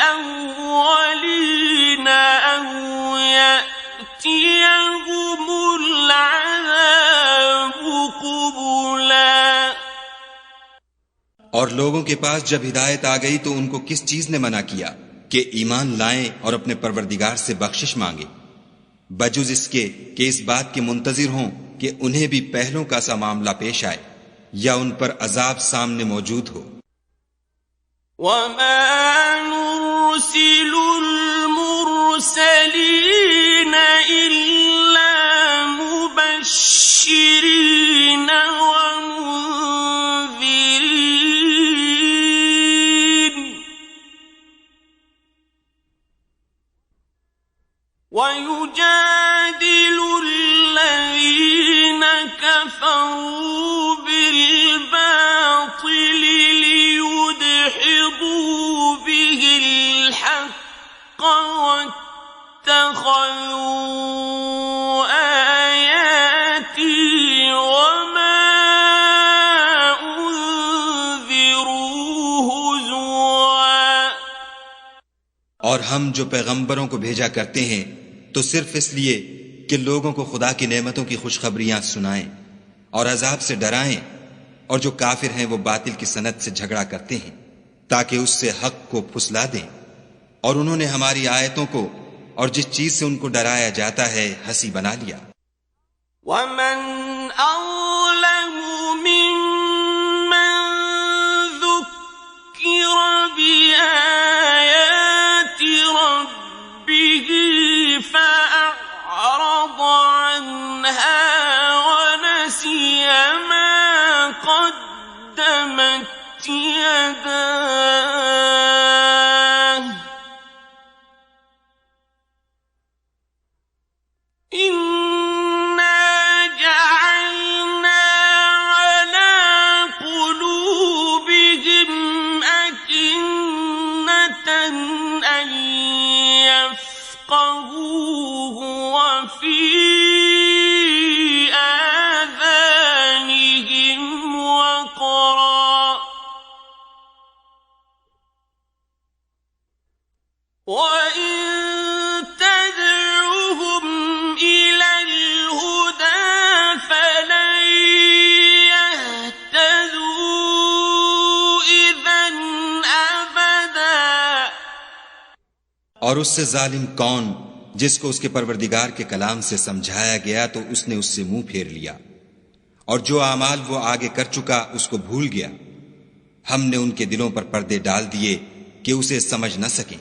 अव्वलीन अव यअतियहुमुल अज़ाबु क़ुबुला। और लोगों के पास जब हिदायत आ गई तो उनको किस चीज ने मना किया कि ईमान लाएं और अपने परवरदिगार से बख्शिश मांगे, बजुज इसके कि इस बात के मुंतजिर हों कि उन्हें भी पहलों का सा मामला पेश आए या उन पर अजाब सामने मौजूद हो। वमा नुरसिलुल मुरसलीन इल्ला मुबश्शिरीन व मुंज़िरीन वयुजादिलु الذين كفروا بالباطل ليدحضوا به الحق واتخذوا آياتي وما أنذروا هزوا। और हम जो पैगंबरों को भेजा करते हैं तो सिर्फ इसलिए कि लोगों को खुदा की नेमतों की खुशखबरियां सुनाएं और अजाब से डराएं, और जो काफिर हैं वो बातिल की सनत से झगड़ा करते हैं ताकि उससे हक को फुसला दें, और उन्होंने हमारी आयतों को और जिस चीज से उनको डराया जाता है हंसी बना लिया। वमन अज़लमु मिम्मन ज़ुक्किर बिआयाति रब्बिही फ़अअरज़ अन्हा वनसिय मा क़द्दमत यदाह और उससे जालिम कौन जिसको उसके परवरदिगार के कलाम से समझाया गया तो उसने उससे मुंह फेर लिया, और जो आमाल वो आगे कर चुका उसको भूल गया। हमने उनके दिलों पर पर्दे डाल दिए कि उसे समझ न सकें,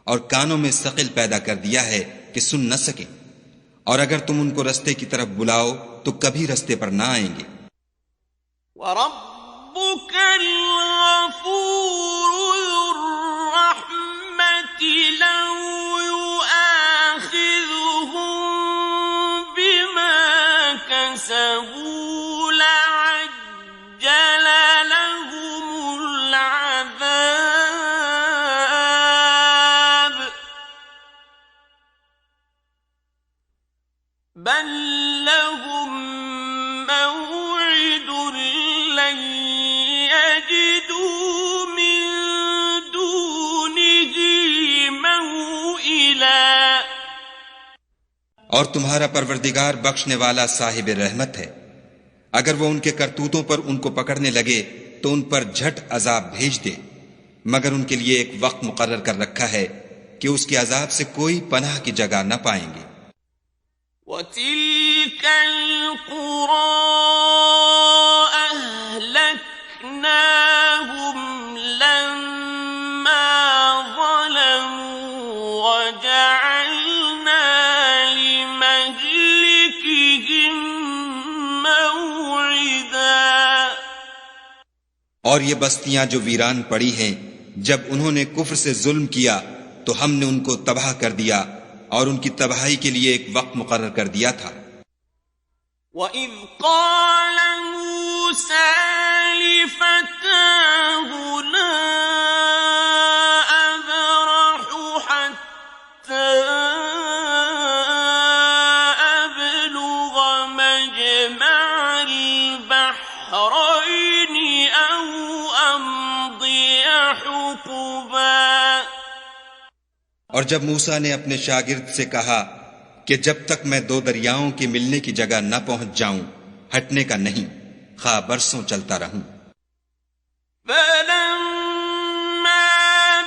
और कानों में सकिल पैदा कर दिया है कि सुन न सकें, और अगर तुम उनको रस्ते की तरफ बुलाओ तो कभी रस्ते पर ना आएंगे। वरब्बुकल गफूरु जुर्रहमति लौ युआखिज़ुहुम बिमा कसबू लअज्जल लहुमुल अज़ाब बल लहुम मौइदुन लन यजिदू मिन दूनिही मौइला। और तुम्हारा परवरदिगार बख्शने वाला साहिब रहमत है, अगर वो उनके करतूतों पर उनको पकड़ने लगे तो उन पर झट अजाब भेज दे, मगर उनके लिए एक वक्त मुकर्रर कर रखा है कि उसके अजाब से कोई पनाह की जगह न पाएंगे। वतिल्कल क़ुरा अहलकनाहुम लम्मा ज़लमू वजअलना लिमहलिकिहिम मौइदा। और ये बस्तियां जो वीरान पड़ी हैं, जब उन्होंने कुफ्र से जुल्म किया तो हमने उनको तबाह कर दिया और उनकी तबाही के लिए एक वक्त मुकर्रर कर दिया था। वइज़ क़ाल मूसा लिफ़ताहु ला अब्रहु हत्ता अब्लुग मजमअल बहरैनि औ अम्दिय हुक़बा। और जब मूसा ने अपने शागिर्द से कहा कि जब तक मैं दो दरियाओं के मिलने की जगह न पहुंच जाऊं, हटने का नहीं, खा बरसों चलता रहूं। फलम्मा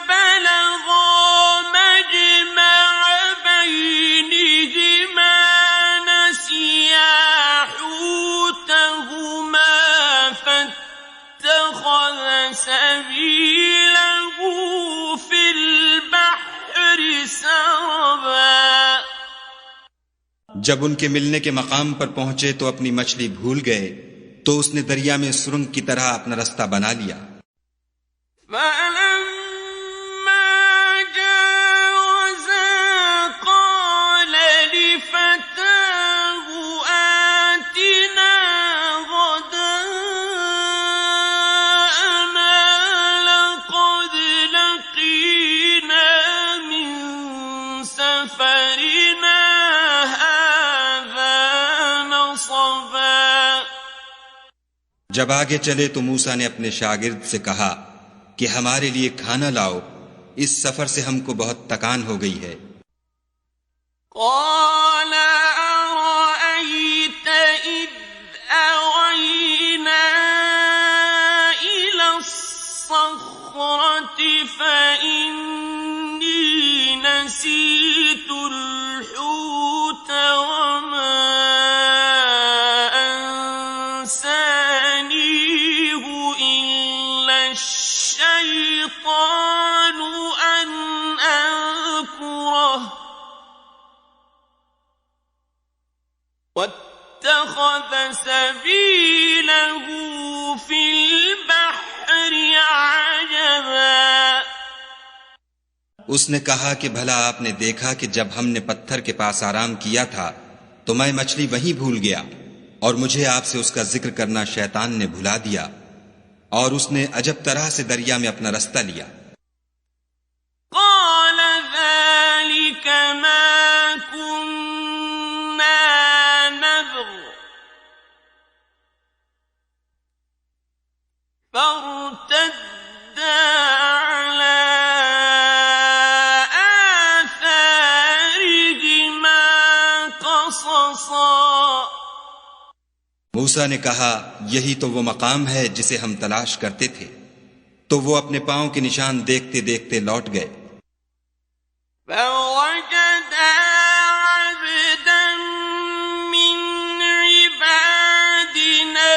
बलगा मजमअ बैनिहिमा नसिया हूतहुमा फत्तखज़ सबीलहु फिल बहरि सरबा। जब उनके मिलने के मकाम पर पहुंचे तो अपनी मछली भूल गए, तो उसने दरिया में सुरंग की तरह अपना रास्ता बना लिया। फलम्मा जावज़ा क़ाल लिफ़ताहु आतिना ग़दाअना लक़द लक़ीना मिन सफ़रिना जब आगे चले तो मूसा ने अपने शागिर्द से कहा कि हमारे लिए खाना लाओ, इस सफर से हमको बहुत थकान हो गई है। क़ाल अरअयत इज़ अवैना इलस्सख़्रति फ़इन्नी नसीतुल हूत वमा الشيطان أن أذكره واتخذ سبيله في البحر عجبا। उसने कहा कि भला आपने देखा कि जब हमने पत्थर के पास आराम किया था तो मैं मछली वहीं भूल गया, और मुझे आपसे उसका जिक्र करना शैतान ने भुला दिया, और उसने अजब तरह से दरिया में अपना रास्ता लिया। क़ाल ज़ालिक मा कुन्ना नबग़ फर्तद्दा अला आथारिहिमा क़ससा। मूसा ने कहा, यही तो वो मकाम है जिसे हम तलाश करते थे। तो वो अपने पांव के निशान देखते देखते लौट गए। فوجدا عبدا من عبادنا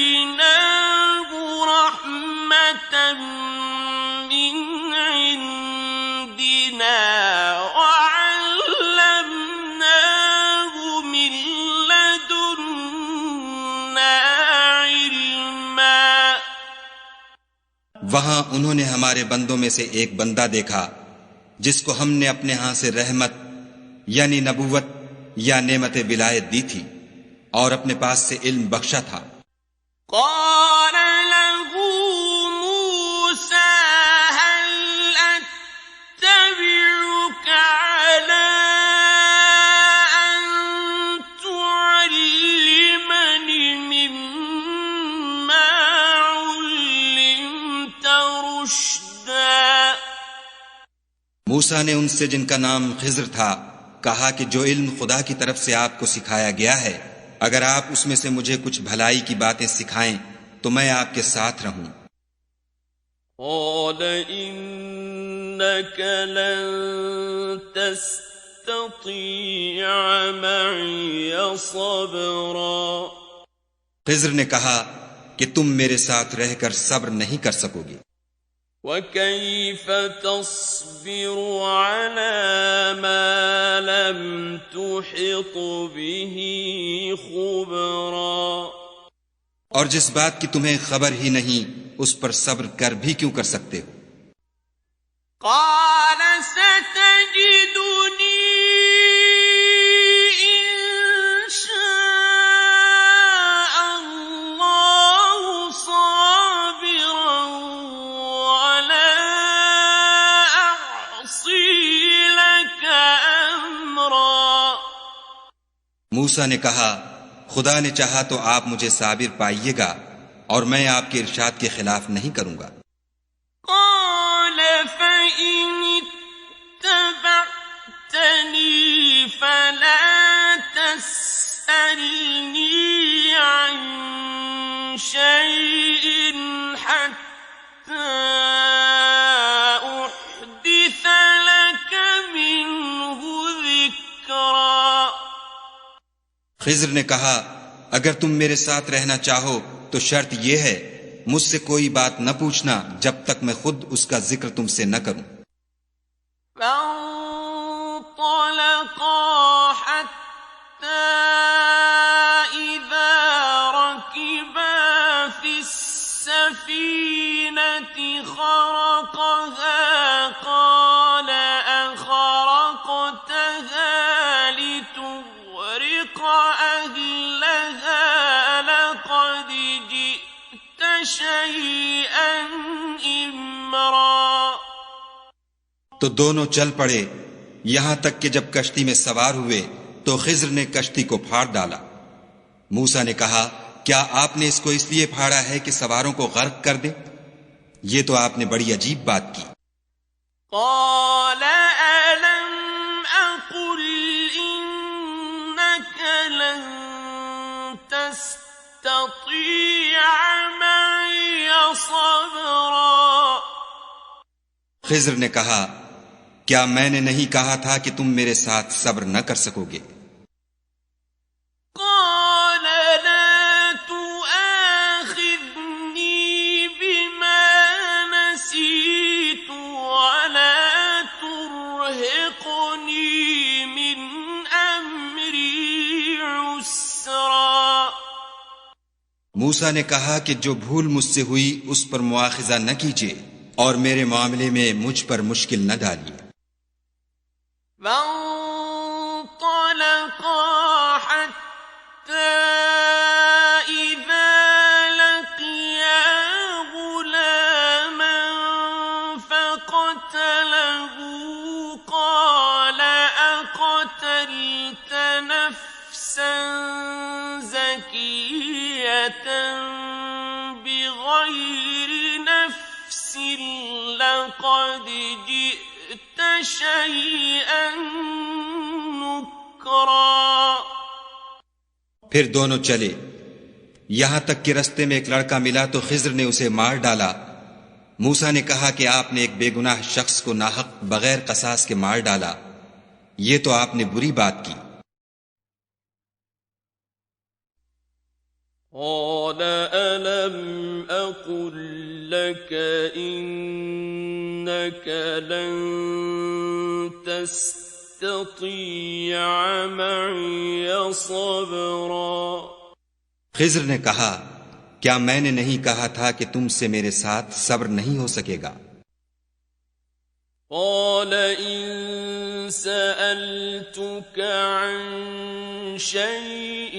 آتيناه رحمة من عندنا وعلمناه من لدنا علما. वहां उन्होंने हमारे बंदों में से एक बंदा देखा जिसको हमने अपने यहां से रहमत यानी नबूवत या नेमत विलायत दी थी और अपने पास से इल्म बख्शा था. قال له موسى هل أتبعك على أن تعلمني مما علمت رشدا. मूसा ने उनसे जिनका नाम खिज्र था कहा कि जो इल्म खुदा की तरफ से आपको सिखाया गया है अगर आप उसमें से मुझे कुछ भलाई की बातें सिखाएं तो मैं आपके साथ रहूं. قال إنك لن تستطيع معي صبرا. खिज्र ने कहा कि तुम मेरे साथ रहकर सब्र नहीं कर सकोगे. وكيف تصبر على ما لم تحط به خبرا. और जिस बात की तुम्हें खबर ही नहीं उस पर सब्र कर भी क्यों कर सकते हो. قال ستجدني إن شاء الله صابرا ولا أعصي لك أمرا. मूसा ने कहा खुदा ने चाहा तो आप मुझे साबिर पाइएगा और मैं आपके इरशाद के खिलाफ नहीं करूंगा. قال فإن اتبعتني فلا تسألني عن شيء حتى أحدث لك منه ذكرا. खिज्र ने कहा अगर तुम मेरे साथ रहना चाहो तो शर्त यह है मुझसे कोई बात न पूछना जब तक मैं खुद उसका जिक्र तुमसे न करूं. فانطلقا حتى إذا ركبا في السفينة خرقها قال أخرقتها لتغرق أهلها لقد جئت شيئا إمرا. तो दोनों चल पड़े यहां तक कि जब कश्ती में सवार हुए तो खिज्र ने कश्ती को फाड़ डाला. मूसा ने कहा क्या आपने इसको इसलिए फाड़ा है कि सवारों को गर्क कर दे. ये तो आपने बड़ी अजीब बात की. قال ألم أقل إنك لن تستطيع معي صبرا. खिज्र ने कहा क्या मैंने नहीं कहा था कि तुम मेरे साथ सब्र न कर सकोगे. قال لا تؤاخذني بما نسيت ولا ترهقني من أمري عسرا. मूसा ने कहा कि जो भूल मुझसे हुई उस पर मुआखिजा न कीजिए और मेरे मामले में मुझ पर मुश्किल न डालिए. فانطلقا حتى إذا لقيا غلاما فقتله قال أقتلت نفسا زكية بغير نفس لقد جئت شيئا نكرا. फिर दोनों चले यहां तक कि रास्ते में एक लड़का मिला तो खिज्र ने उसे मार डाला मूसा ने कहा कि आपने एक बेगुनाह शख्स को नाहक बगैर कसास के मार डाला, ये तो आपने बुरी बात की। قال ألم أقل لك إنك لن تستطيع معي صبرا। खिज्र ने कहा, क्या मैंने नहीं कहा था कि तुमसे मेरे साथ सब्र नहीं हो सकेगा? قال إن سألتك عن شيء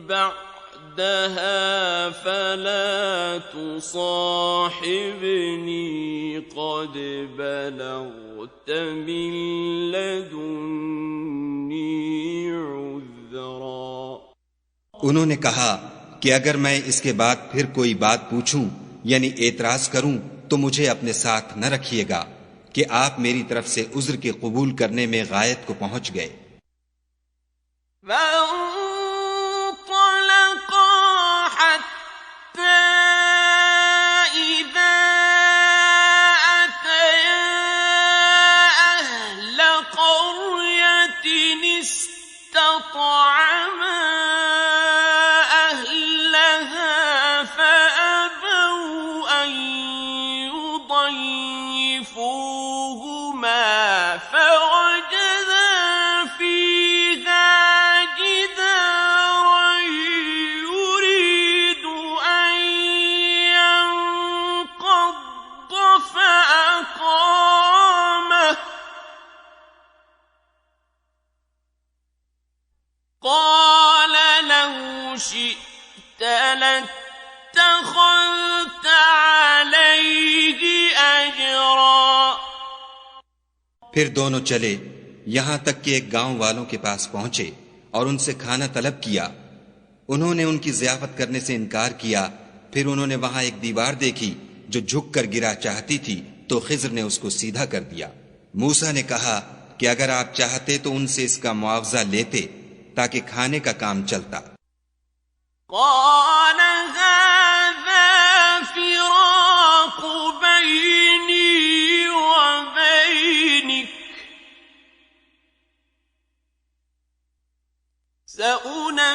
بعدها فلا تصاحبني قد بلغت من لدني عذرا। उन्होंने कहा कि अगर मैं इसके बाद फिर कोई बात पूछूं यानी एतराज करूं तो मुझे अपने साथ न रखिएगा कि आप मेरी तरफ से उज्र के कबूल करने में गायत को पहुंच गए। फिर दोनों चले यहां तक कि एक गांव वालों के पास पहुंचे और उनसे खाना तलब किया। उन्होंने उनकी ज़ियाफत करने से इनकार किया। फिर उन्होंने वहां एक दीवार देखी जो झुक कर गिरा चाहती थी, तो खिज्र ने उसको सीधा कर दिया। मूसा ने कहा कि अगर आप चाहते तो उनसे इसका मुआवजा लेते ताकि खाने का काम चलता।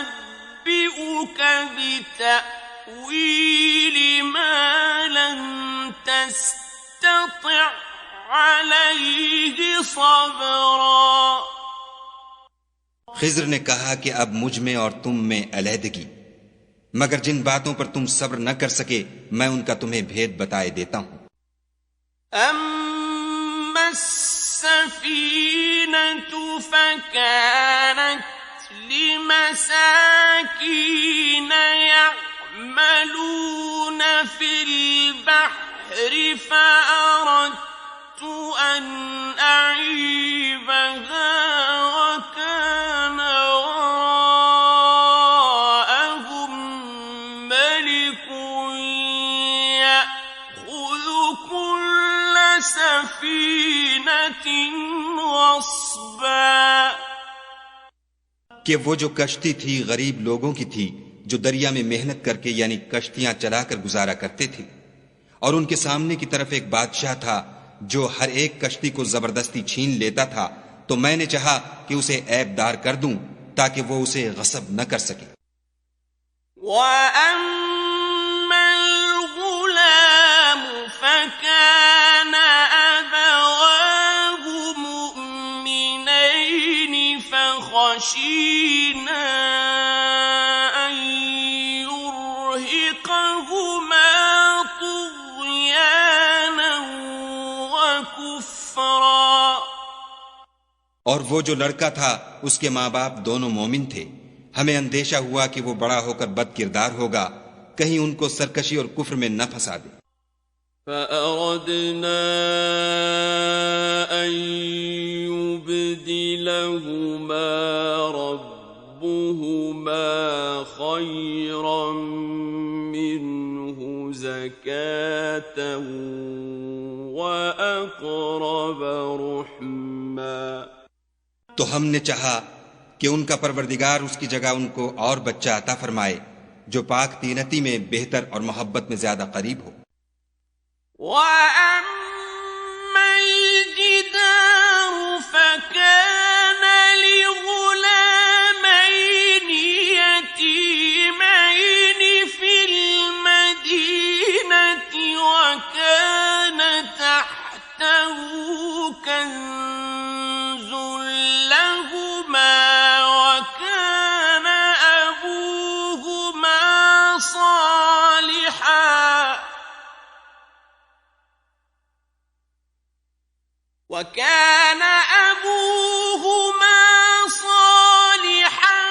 سأنبئك بتأويل ما لم تستطع عليه صبرا। खिज्र ने कहा कि अब मुझ में और तुम में अलहदगी, मगर जिन बातों पर तुम सब्र न कर सके मैं उनका तुम्हें भेद बताए देता हूं। أما السفينة فكانت لمساكين يعملون في البحر فأردت أن أعيبها وكان وراءهم ملك يأخذ كل سفينة غصبا। कि वो जो कश्ती थी गरीब लोगों की थी जो दरिया में मेहनत करके यानी कश्तियां चलाकर गुजारा करते थे, और उनके सामने की तरफ एक बादशाह था जो हर एक कश्ती को जबरदस्ती छीन लेता था। तो मैंने चाहा कि उसे ऐबदार कर दूं ताकि वो उसे गस्ब न कर सके। خشينا أن يرهقهما طغيانا وكفرا। और वो जो लड़का था उसके माँ बाप दोनों मोमिन थे। हमें अंदेशा हुआ कि वो बड़ा होकर बदकिरदार होगा, कहीं उनको सरकशी और कुफ्र में न फंसा दे। فأردنا أن يبدلهما ربهما خيرا منه زكاة وأقرب رحما। तो हमने चाहा कि उनका परवरदिगार उसकी जगह उनको और बच्चा अता फरमाए जो पाक तीनती में बेहतर और मोहब्बत में ज्यादा करीब हो। وأما الجدار فكان لغلامين يتيمين في المدينة وكان تحته كنز لهما وكان أبوهما صالحا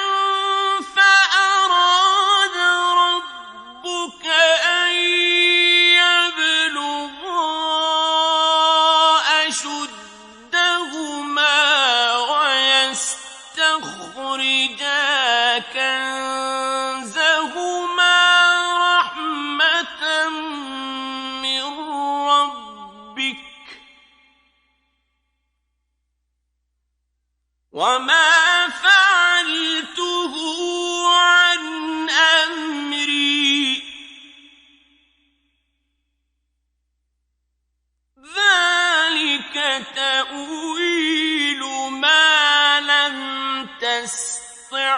فأراد ربك أن يبلغا أشدهما ويستخرجا كنزهما رحمة من ربك وما فعلته عن أمري ذلك تأويل ما لم تسطع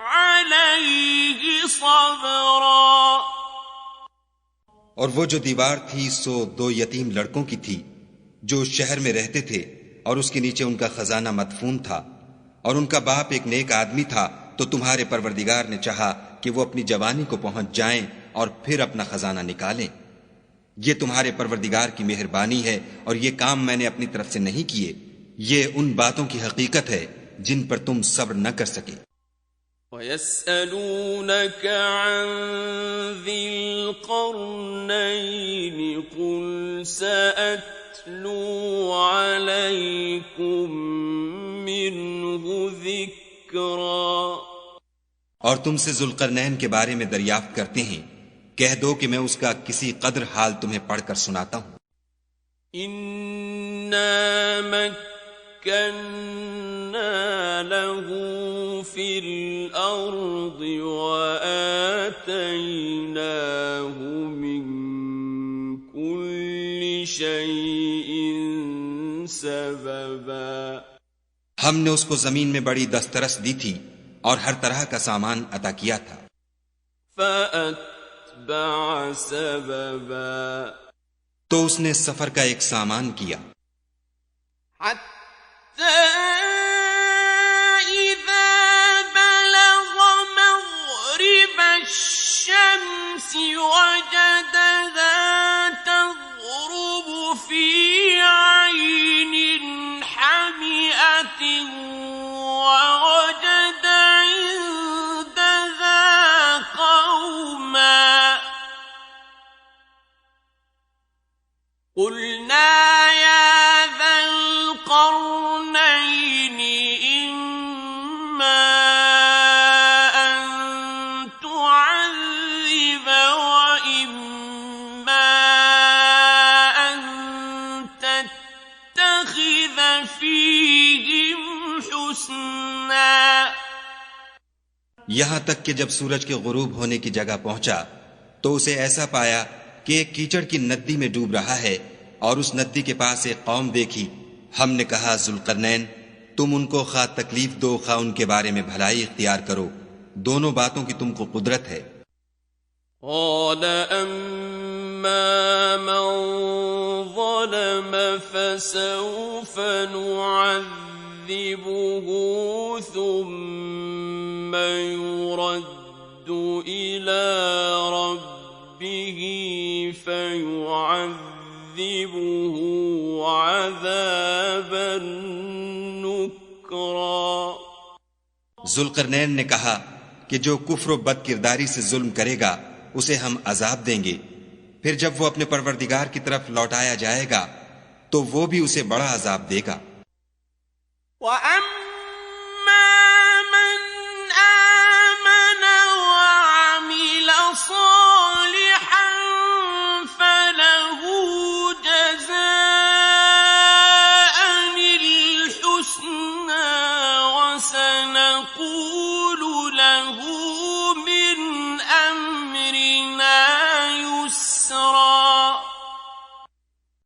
عليه صبرا और वो जो दीवार थी सो 2 यतीम लड़कों की थी जो उस शहर में रहते थे और उसके नीचे उनका खजाना मदफून था और उनका बाप एक नेक आदमी था। तो तुम्हारे परवरदिगार ने चाहा कि वो अपनी जवानी को पहुंच जाएं और फिर अपना खजाना निकालें। ये तुम्हारे परवरदिगार की मेहरबानी है और ये काम मैंने अपनी तरफ से नहीं किए। ये उन बातों की हकीकत है जिन पर तुम सब्र न कर सके। وَيَسْأَلُونَكَ عَنْ ذِي الْقَرْنَيْنِ قُلْ سَأَتْلُو عَلَيْكُمْ مِنْهُ ذِكْرًا और तुमसे जुल्करनैन के बारे में दरियाफ्त करते हैं, कह दो कि मैं उसका किसी कदर हाल तुम्हें पढ़कर सुनाता हूं। इन्ना मक्कन्ना लहू फिल अर्दि व आतैनाहु मिन कुल्लि शैइन सबबा हमने उसको जमीन में बड़ी दस्तरस दी थी और हर तरह का सामान अता किया था। फअत्बअ सबबा तो उसने सफर का एक सामान किया। हत्ता इज़ा बलग मग़रिब अश-शम्सि वजदहा तग़रुब फी अयनिन हमिअतिन ووجد عندها قوما قلنا يا ذا القرنين إما أن تعذب وإما أن تتخذ فيهم यहां तक कि जब सूरज के गुरूब होने की जगह पहुंचा तो उसे ऐसा पाया कि एक कीचड़ की नदी में डूब रहा है और उस नदी के पास एक कौम देखी। हमने कहा, जुल्करनैन, तुम उनको खा तकलीफ दो खा उनके बारे में भलाई इख्तियार करो, दोनों बातों की तुमको कुदरत है। قال أما من ظلم فسوف نعذبه ثم يرد إلى ربه فيعذبه عذابا نكرا जुल्करनैन ने कहा कि जो कुफ्र व बदकिरदारी से जुल्म करेगा उसे हम अजाब देंगे, फिर जब वो अपने परवरदिगार की तरफ लौटाया जाएगा तो वो भी उसे बड़ा अजाब देगा।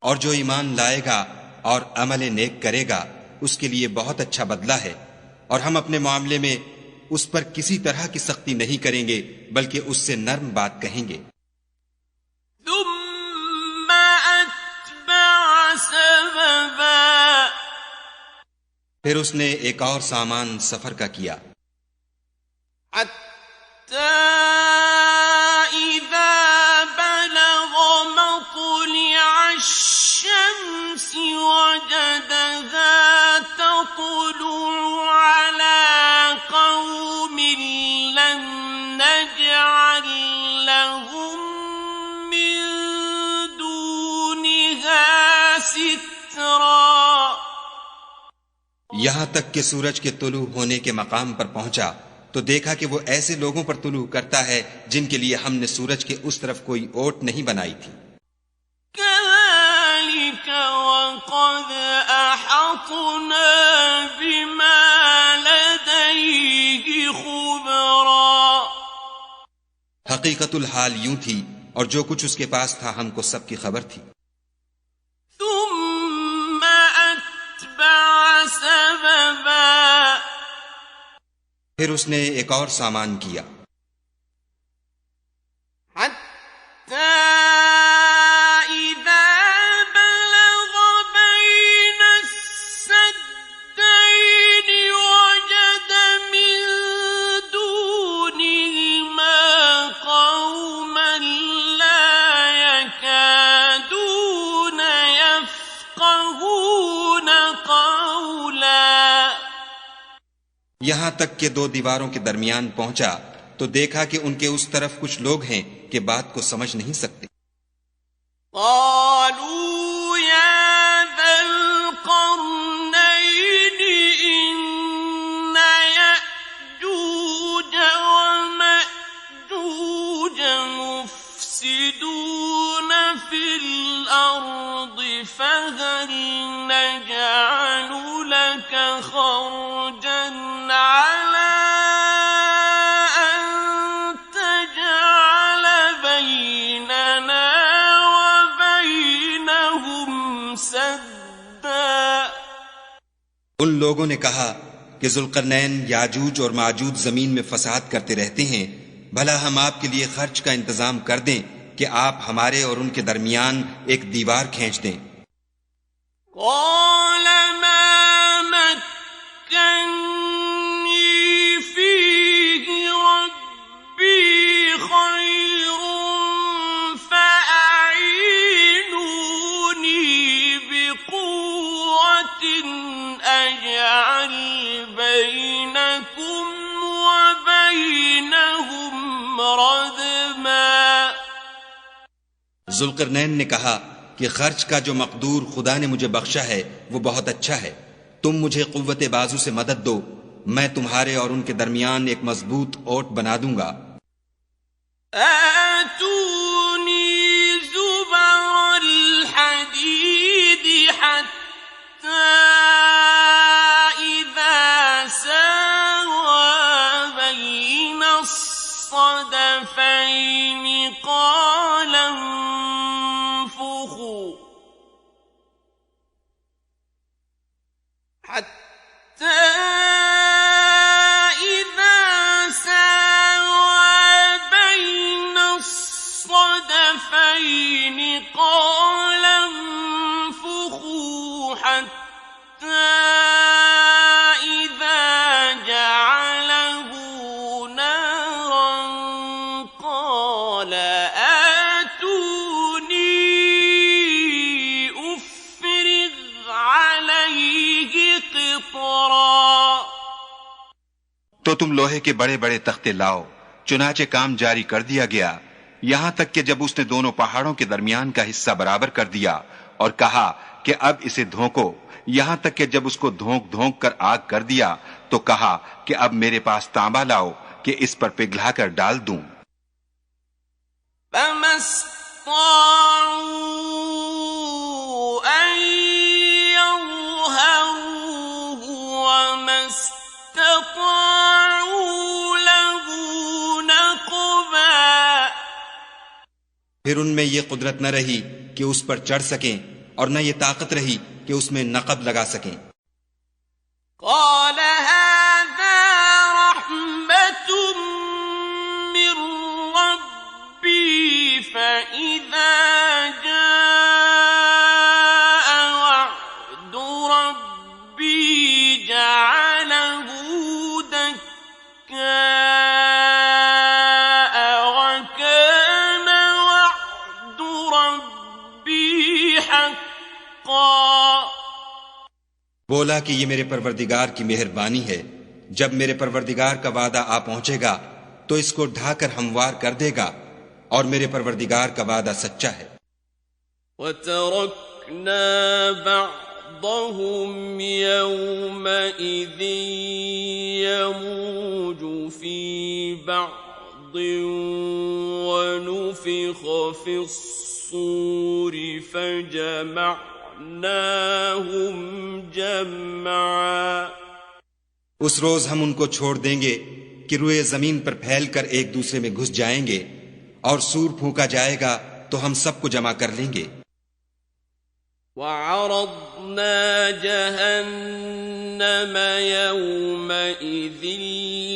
और जो ईमान लाएगा और अमल नेक करेगा उसके लिए बहुत अच्छा बदला है। और हम अपने मामले में उस पर किसी तरह की सख्ती नहीं करेंगे बल्कि उससे नर्म बात कहेंगे। फिर उसने एक और सामान सफर का किया। यहां तक कि सूरज के तुलू होने के मकाम पर पहुंचा तो देखा कि वो ऐसे लोगों पर तुलू करता है जिनके लिए हमने सूरज के उस तरफ कोई ओट नहीं बनाई थी। हकीकतुल हाल यूं थी और जो कुछ उसके पास था हमको सबकी खबर थी। फिर उसने एक और सामान किया। यहां तक कि दो दीवारों के दरमियान पहुंचा तो देखा कि उनके उस तरफ कुछ लोग हैं कि बात को समझ नहीं सकते। उन लोगों ने कहा कि जुल्करनैन याजूज और माजूज जमीन में फसाद करते रहते हैं, भला हम आपके लिए खर्च का इंतजाम कर दें कि आप हमारे और उनके दरमियान एक दीवार खींच दें। जुल्करनैन ने कहा कि खर्च का जो मकदूर खुदा ने मुझे बख्शा है वो बहुत अच्छा है। तुम मुझे कुव्वत बाजू से मदद दो, मैं तुम्हारे और उनके दरमियान एक मजबूत ओट बना दूंगा। तो तुम लोहे के बड़े बड़े तख्ते लाओ। चुनाचे काम जारी कर दिया गया, यहां तक कि जब उसने दोनों पहाड़ों के दरमियान का हिस्सा बराबर कर दिया और कहा कि अब इसे धोंको, यहां तक कि जब उसको धोंक धोंक कर आग कर दिया तो कहा कि अब मेरे पास तांबा लाओ कि इस पर पिघलाकर डाल दूं। फिर उनमें ये कुदरत न रही कि उस पर चढ़ सकें और न ये ताकत रही कि उसमें नक़ब लगा सकें। قال هذا رحمة من ربي فإذا جاء وعد ربي جعله دكاء وكان وعد ربي حقا। बोला कि ये मेरे परवरदिगार की मेहरबानी है, जब मेरे परवरदिगार का वादा आ पहुंचेगा तो इसको ढाकर हमवार कर देगा, और मेरे परवरदिगार का वादा सच्चा है। وَتَرَكْنَا بَعْضَهُمْ يَوْمَئِذٍ يَمُوجُ فِي بَعْضٍ وَنُفِخَ فِي الصُّورِ فَجَمَعْنَاهُمْ جَمْعًا۔ उस रोज हम उनको छोड़ देंगे कि रुए जमीन पर फैलकर एक दूसरे में घुस जाएंगे, और सूर फूंका जाएगा तो हम सबको जमा कर लेंगे। وَعَرَضْنَا جَهَنَّمَ يَوْمَئِذٍ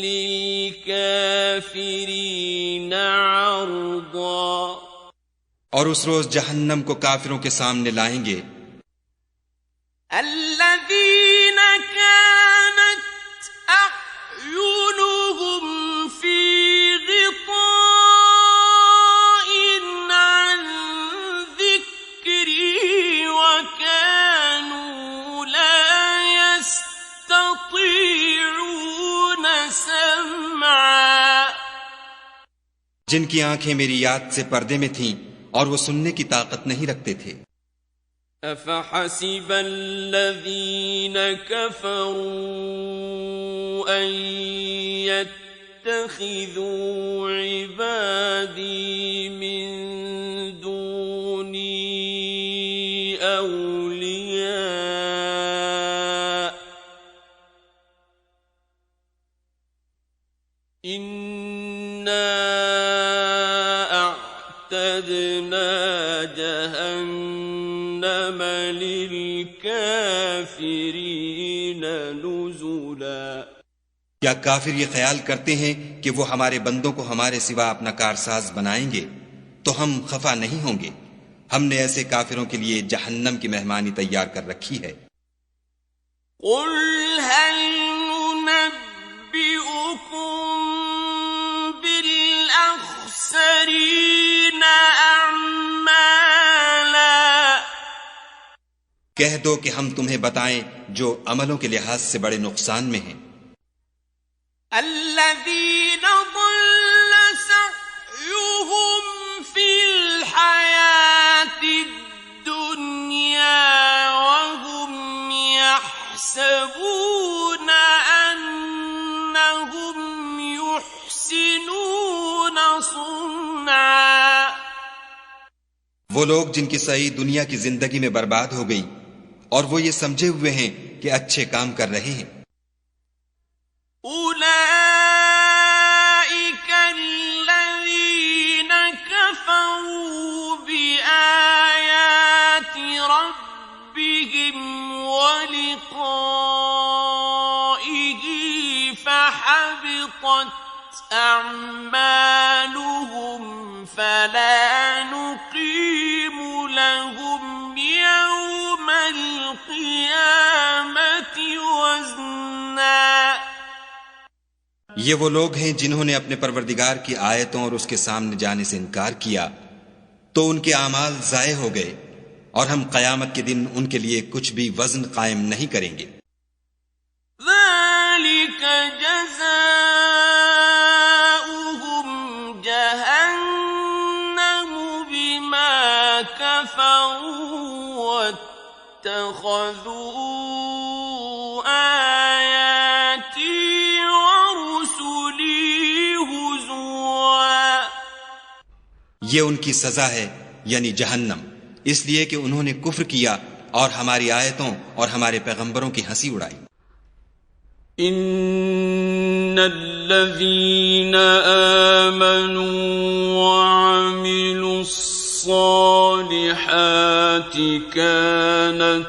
لِلْكَافِرِينَ عَرْضًا। और उस रोज जहन्नम को काफिरों के सामने लाएंगे। الَّذِينَ كَانَتْ أَعْيُنُهُمْ فِي غِطَاءٍ عَنْ ذِكْرِي وَكَانُوا لَا يَسْتَطِيعُونَ سَمْعًا। जिनकी आंखें मेरी याद से पर्दे में थीं और वो सुनने की ताकत नहीं रखते थे। أَفَحَسِبَ الَّذِينَ كَفَرُوا أَن يَتَّخِذُوا عِبَادِي مِن دُونِي أَوْلِيَاءَ إِنَّا أَعْتَدْنَا جَهَنَّمَ لِلْكَافِرِينَ نُزُلًا۔ क्या काफिर ये ख्याल करते हैं कि वो हमारे बंदों को हमारे सिवा अपना कारसाज बनाएंगे, तो हम खफा नहीं होंगे। हमने ऐसे काफिरों के लिए जहन्नम की मेहमानी तैयार कर रखी है। قُلْ هَلْ نُنَبِّئُكُم بِالْأَخْسَرِينَ أَعْمَالًا। कह दो कि हम तुम्हें बताएं जो अमलों के लिहाज से बड़े नुकसान में हैं। الَّذِينَ ضَلَّ سَعْيُهُمْ فِي الْحَيَاةِ الدُّنْيَا وَهُمْ يَحْسَبُونَ أَنَّهُمْ يُحْسِنُونَ صُنْعًا। वो लोग जिनकी सही दुनिया की जिंदगी में बर्बाद हो गई और वो ये समझे हुए हैं कि अच्छे काम कर रहे हैं। أُولَئِكَ الَّذِينَ كَفَرُوا بِآيَاتِ رَبِّهِمْ وَلِقَائِهِ فَحَبِطَتْ أَعْمَالُهُمْ فَلَا نُقِيمُ لَهُمْ يَوْمَ الْقِيَامَةِ وَزْنًا۔ ये वो लोग हैं जिन्होंने अपने परवरदिगार की आयतों और उसके सामने जाने से इनकार किया, तो उनके आमाल जाये हो गए, और हम कयामत के दिन उनके लिए कुछ भी वजन कायम नहीं करेंगे। ذَلِكَ جَزَاؤُهُمْ جَهَنَّمُ بِمَا كَفَرُوا وَاتَّخَذُوا آيَاتِي وَرُسُلِي هُزُوًا۔ ये उनकी सजा है, यानी जहन्नम, इसलिए कि उन्होंने कुफ्र किया और हमारी आयतों और हमारे पैगंबरों की हंसी उड़ाई। إِنَّ الَّذِينَ آمَنُوا وَعَمِلُوا الصَّالِحَاتِ كانت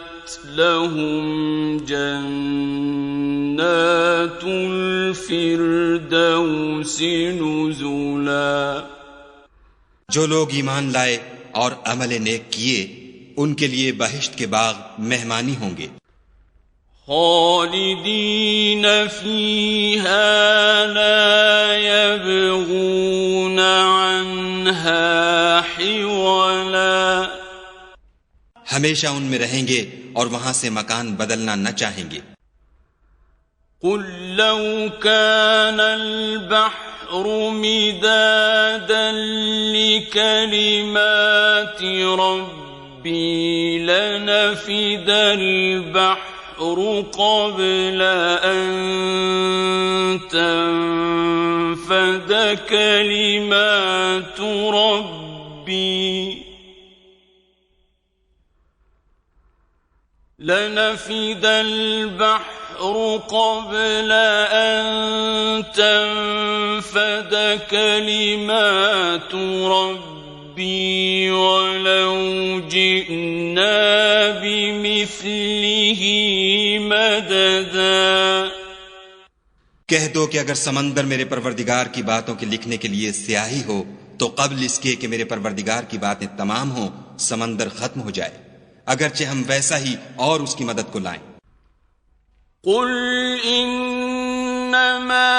لهم جنات الفردوس نزلا जो लोग ईमान लाए और अमल नेक किए उनके लिए बहिश्त के बाग मेहमानी होंगे। خالدين فيها لا يبغون عنها حولا हमेशा उनमें रहेंगे और वहां से मकान बदलना न चाहेंगे। قل لو كان البحر مدادا لكلمات ربي لنفد البحر قبل أن تنفد كلمات ربي لنفد البحر قبل أن تنفد كلمات ربي ولو جئنا بمثله مددا कह दो कि अगर समंदर मेरे परवरदिगार की बातों के लिखने के लिए स्याही हो तो कब्ल इसके कि मेरे परवरदिगार की बातें तमाम हो समंदर खत्म हो जाए, अगरचे हम वैसा ही और उसकी मदद को लाएं। कुल इन्नमा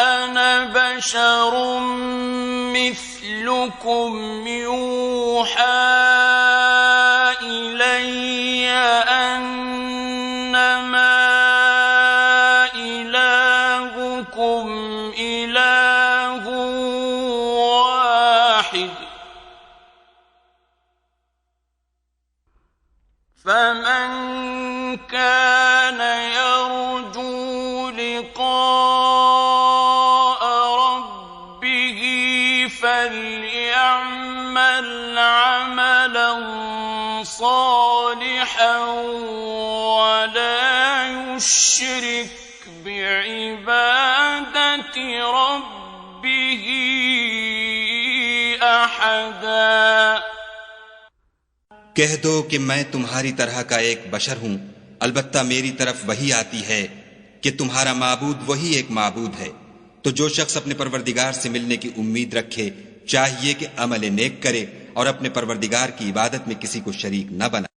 अना बशरुम मिस्लुकुम यूहा इलैया अन्नमा इलाहुकुम इलाहु वाहिद فمن كان يرجو لقاء ربه فليعمل عملا صالحا ولا يشرك بعبادة ربه أحدا कह दो कि मैं तुम्हारी तरह का एक बशर हूं, अलबत्ता मेरी तरफ वही आती है कि तुम्हारा माबूद वही एक माबूद है। तो जो शख्स अपने परवरदिगार से मिलने की उम्मीद रखे चाहिए कि अमल नेक करे और अपने परवरदिगार की इबादत में किसी को शरीक न बनाए।